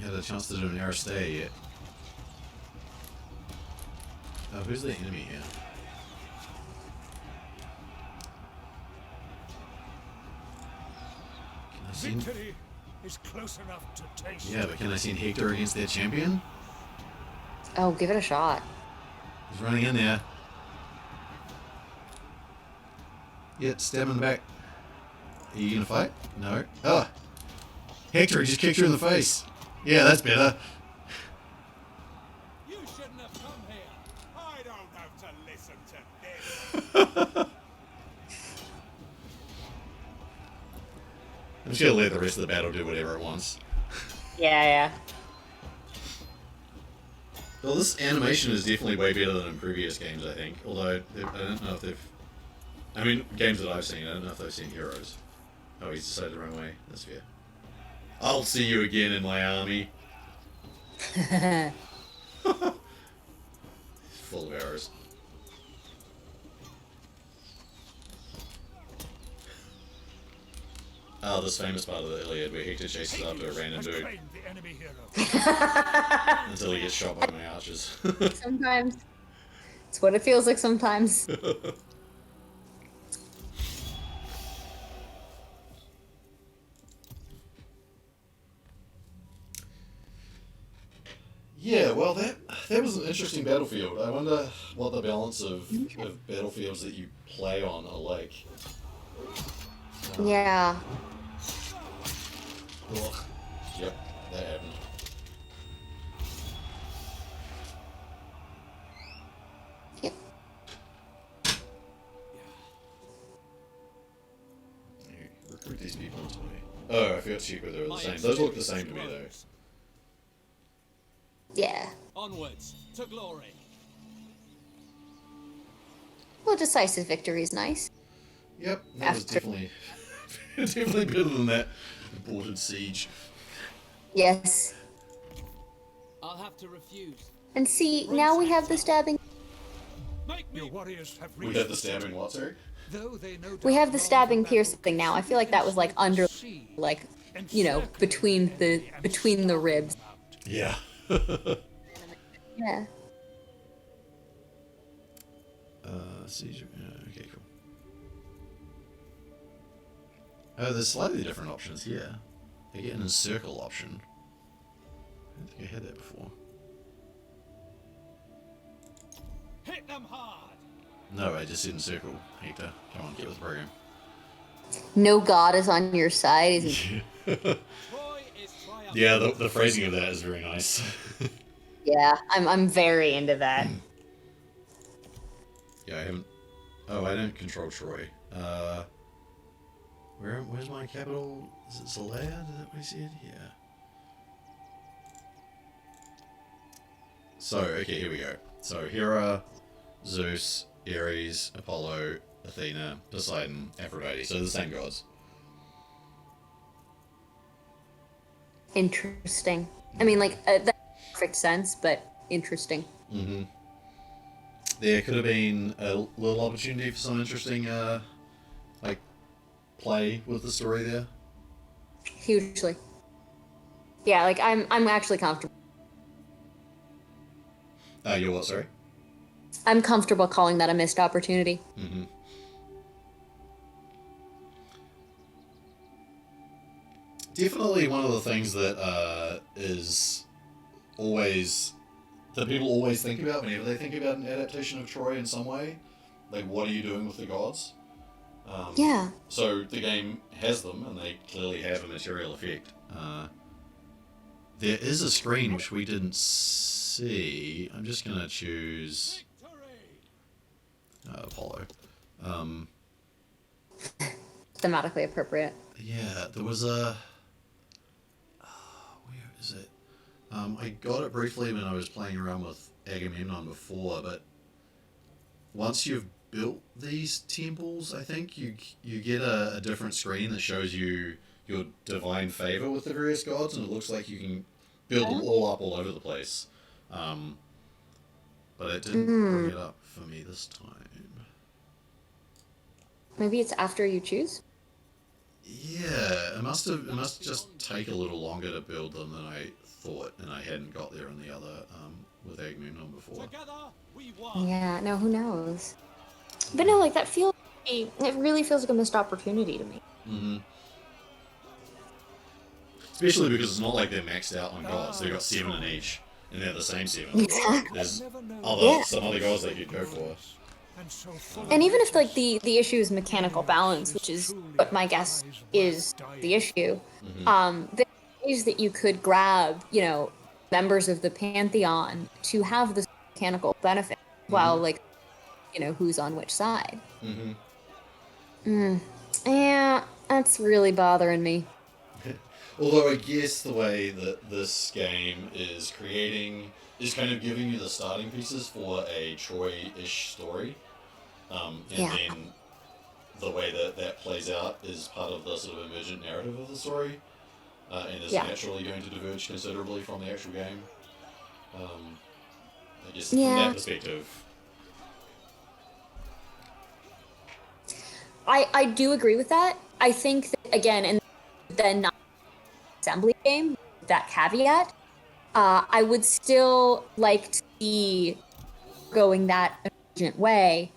A chance to do an air stay yet. Oh, who's the enemy here? Can I see? Victory is close enough to taste. Yeah, but can I see Hector against their champion? Oh, give it a shot. He's running in there. Yeah, stab him in the back. Are you gonna fight? No. Oh! Hector, he just kicked you in the face. Yeah, that's better. You shouldn't have come here. I don't have to listen to this. I'm just gonna let the rest of the battle do whatever it wants. Yeah. Well, this animation is definitely way better than in previous games, I think. Although, I don't know if they've... I mean, games that I've seen, I don't know if they've seen Heroes. Oh, he's decided the wrong way. That's fair. I'll see you again in my army. Full of arrows. Oh, this famous part of the Iliad where Hector chases after a random dude The enemy hero. until he gets shot by my archers. Sometimes it's what it feels like sometimes. Yeah, well, that was an interesting battlefield. I wonder what the balance of battlefields that you play on are like. Yeah. Ugh. Yep, that happened. Yep. Here, recruit these people into me. Oh, I forgot to check whether they were the same. Those look the same to me, though. Yeah. Onwards to glory. Well, decisive victory is nice. Yep, that was definitely definitely better than that aborted siege. Yes. I'll have to refuse. And see, now we have the stabbing. Your warriors have We reached had the stabbing what, sorry? Though they no We doubt have the long stabbing for piercing battle, now. I feel like that was like under, like, you know, between the ribs. Yeah. Yeah. Siege. Okay, cool. Oh, there's slightly different options here. I get an encircle option. I don't think I had that before. Hit them hard. No, I just said encircle. Hector, come on, get with the program. No god is on your side. Is he? Troy is triumphant. Yeah, the phrasing of that is very nice. Yeah, I'm very into that. Yeah, I haven't. Oh, I don't control Troy. Where's my capital? Is it Zelaya? Is that what I said? Yeah. So, okay, here we go. So, Hera, Zeus, Ares, Apollo, Athena, Poseidon, Aphrodite. So, the same gods. Interesting. I mean, like, that makes perfect sense, but interesting. Mm-hmm. There could have been a little opportunity for some interesting, like, play with the story there. Hugely. Yeah, like, I'm actually comfortable. You're what, sorry? I'm comfortable calling that a missed opportunity. Mm-hmm. Definitely one of the things that is always that people always think about whenever they think about an adaptation of Troy in some way. Like, what are you doing with the gods? Yeah. So the game has them, and they clearly have a material effect. There is a screen which we didn't see. I'm just gonna choose Apollo. Thematically appropriate. Yeah, there was a. Where is it? I got it briefly when I was playing around with Agamemnon before, but once you've built these temples, I think you get a different screen that shows you your divine favor with the various gods, and it looks like you can build them all up all over the place. But it didn't bring it up for me this time. Maybe it's after you choose? Yeah, it must just take a little longer to build them than I thought, and I hadn't got there on the other with Agamemnon before. Yeah, no, who knows? But no, like, it really feels like a missed opportunity to me. Mm-hmm. Especially because it's not like they're maxed out on gods. They've got 7 in each, and they're the same 7. Exactly. There's Yeah. some other gods they could go for. And even if, like, the issue is mechanical balance, which is what my guess is the issue, there are ways that you could grab, members of the Pantheon to have this mechanical benefit while, like, who's on which side. Yeah, that's really bothering me. Although I guess the way that this game is kind of giving you the starting pieces for a Troy-ish story. And then the way that plays out is part of the sort of emergent narrative of the story, and is naturally going to diverge considerably from the actual game. I guess from that perspective. I do agree with that. I think that, again, in the non-assembly game, that caveat, I would still like to see going that emergent way.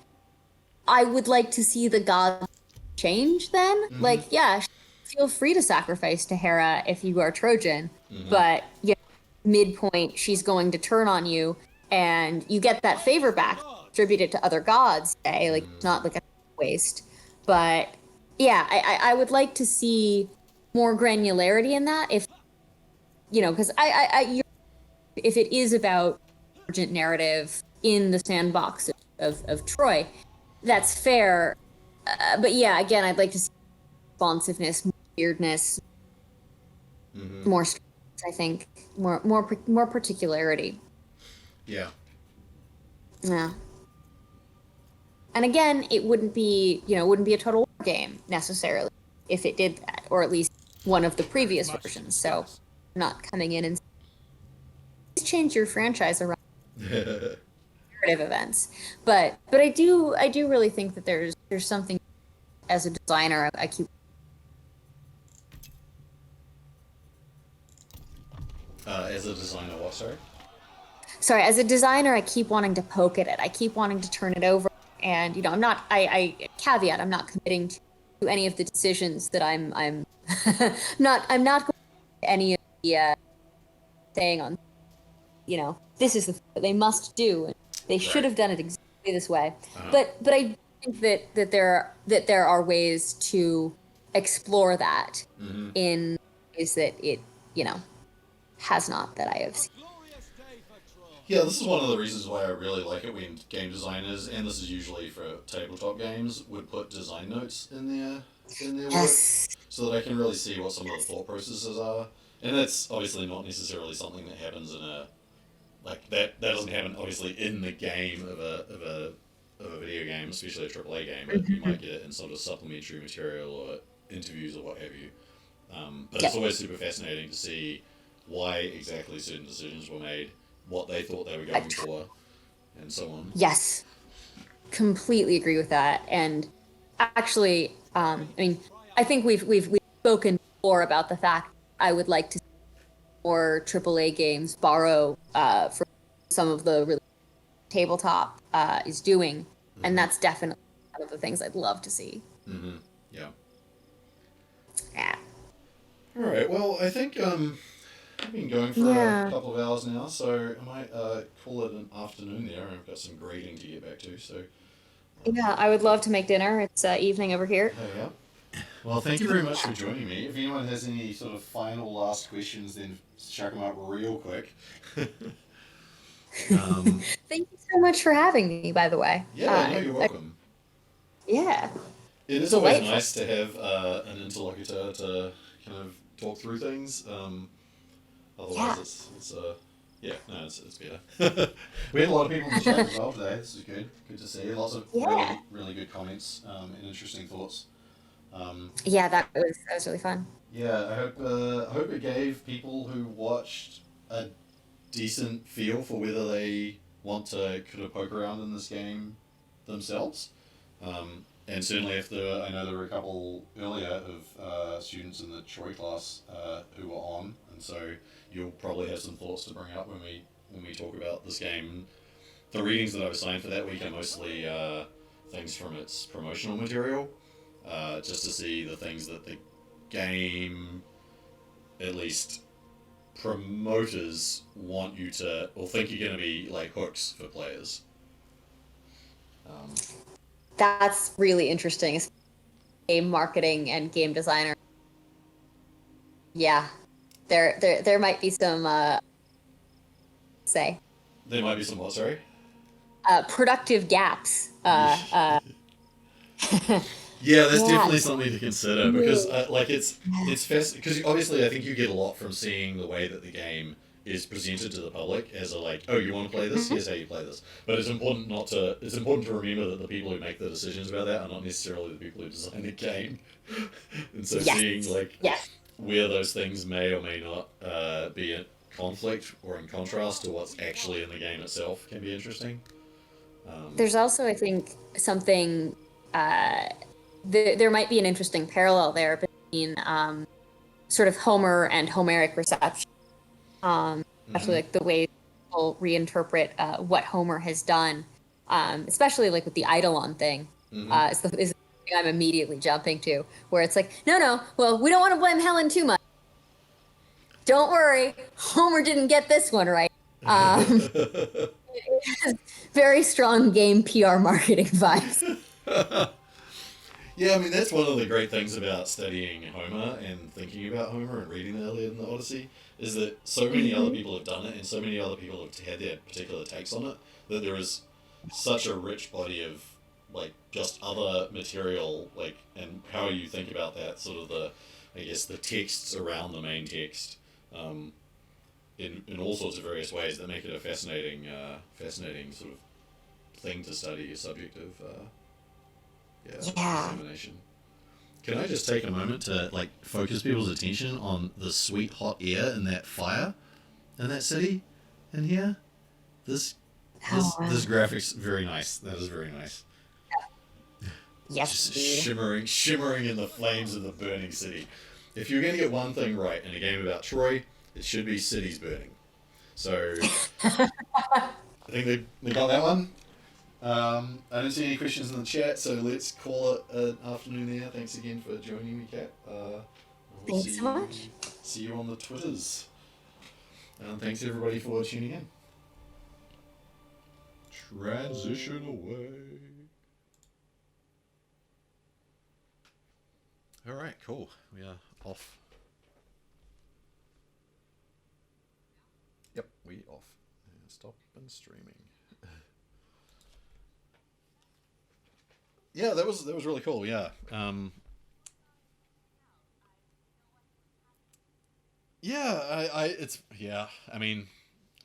I would like to see the gods change then. Like, yeah, feel free to sacrifice to Hera if you are Trojan, but midpoint, she's going to turn on you, and you get that favor back, distribute it to other gods, say, like, it's not like a waste. But yeah, I would like to see more granularity in that, if because if it is about urgent narrative in the sandbox of Troy, that's fair. But yeah, again, I'd like to see responsiveness, more weirdness, more strength, I think, more particularity. Yeah. Yeah. And again, it wouldn't be a Total War game necessarily if it did that, or at least one of the previous versions. So, not coming in and change your franchise around narrative events. But I do really think that there's something, as a designer, I keep. As a designer, what, sorry? Sorry, as a designer, I keep wanting to poke at it. I keep wanting to turn it over. And I'm not. I caveat. I'm not committing to any of the decisions that I'm not. I'm not going to any of the saying on. This is the thing that they must do, and they should have done it exactly this way. But I think that there are ways to explore that in ways that it has not that I have seen. Yeah, this is one of the reasons why I really like it when game designers, and this is usually for tabletop games, would put design notes in their work, Yes. so that I can really see what some of the thought processes are. And that's obviously not necessarily something that happens in a like that. That doesn't happen obviously in the game of a video game, especially a AAA game. But you might get it in sort of supplementary material or interviews or what have you. But it's always super fascinating to see why exactly certain decisions were made, what they thought they were going for, and so on. Yes, completely agree with that. And actually, I mean, I think we've spoken before about the fact I would like to see more AAA games borrow from some of the really tabletop is doing, and that's definitely one of the things I'd love to see. Mm-hmm. Yeah. Yeah. All right. Well, I think we've been going for a couple of hours now, so I might call it an afternoon there. I've got some grading to get back to, so. Yeah, I would love to make dinner. It's evening over here. Oh, yeah. Well, thank you very much for joining me. If anyone has any sort of final last questions, then chuck them up real quick. Thank you so much for having me, by the way. Yeah, no, you're welcome. Yeah. It is always nice to have an interlocutor to kind of talk through things. Otherwise, it's better. We had a lot of people in the chat as well today. This is good. Good to see. Lots of really good comments and interesting thoughts. Yeah, that was really fun. Yeah, I hope it gave people who watched a decent feel for whether they want to kind of poke around in this game themselves. And certainly, I know there were a couple earlier of students in the Troy class who were on, and so you'll probably have some thoughts to bring up when we talk about this game. The readings that I've assigned for that week are mostly things from its promotional material, just to see the things that the game, at least promoters, want you to, or think you're going to be like hooks for players. That's really interesting. Game marketing and game designer. Yeah, there might be some say. There might be some what? Sorry. Productive gaps. Yeah, that's definitely something to consider because it's fast because obviously I think you get a lot from seeing the way that the game is presented to the public as a like, oh, you want to play this? Here's how you play this. But it's important to remember that the people who make the decisions about that are not necessarily the people who design the game. And so seeing where those things may or may not be in conflict or in contrast to what's actually in the game itself can be interesting. There's also, I think, something. There might be an interesting parallel there between sort of Homer and Homeric reception. Especially like the way people reinterpret what Homer has done, especially like with the Eidolon thing. Is the thing I'm immediately jumping to, where it's like, no, well, we don't want to blame Helen too much. Don't worry, Homer didn't get this one right. It has very strong game PR marketing vibes. Yeah, I mean, that's one of the great things about studying Homer and thinking about Homer and reading the Iliad and the Odyssey, is that so many other people have done it and so many other people have had their particular takes on it, that there is such a rich body of, like, just other material, like, and how you think about that, sort of the texts around the main text, in all sorts of various ways that make it a fascinating sort of thing to study, a subject of, examination. Can I just take a moment to like focus people's attention on the sweet hot air in that fire in that city in here? This graphic's very nice. That is very nice. Yes, just shimmering in the flames of the burning city. If you're going to get one thing right in a game about Troy, it should be cities burning. So I think they got that one. I don't see any questions in the chat, so let's call it an afternoon there. Thanks again for joining me, Kat. Thanks so much. See you on the Twitters. Thanks everybody for tuning in. Transition away. All right, cool. We are off. Yep, we off. Stop and streaming. Yeah, that was really cool. Yeah. Yeah, I mean,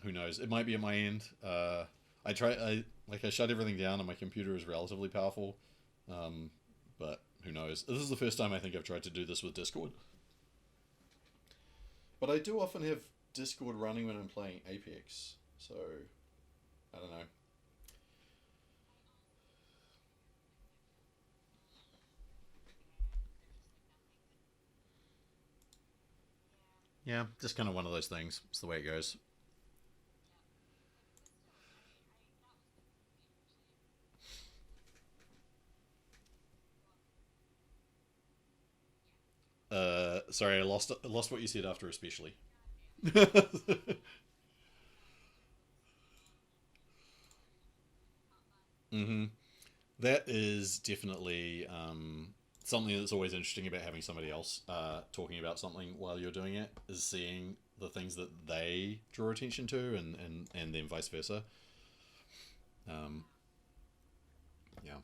who knows? It might be at my end. I shut everything down and my computer is relatively powerful. But who knows? This is the first time I think I've tried to do this with Discord. But I do often have Discord running when I'm playing Apex, so I don't know. Yeah, just kind of one of those things. It's the way it goes. Sorry, I lost what you said after, especially. Mm-hmm. That is definitely something that's always interesting about having somebody else talking about something while you're doing it, is seeing the things that they draw attention to, and then vice versa. Um, yeah.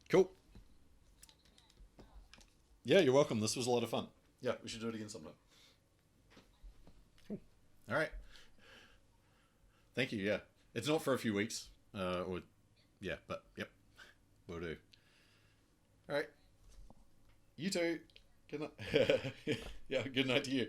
Cool. Yeah, you're welcome. This was a lot of fun. Yeah, we should do it again sometime. All right. Thank you. Yeah, it's not for a few weeks. Or yeah, but yep, we'll do. All right. You too. Good night. Yeah, good night to you.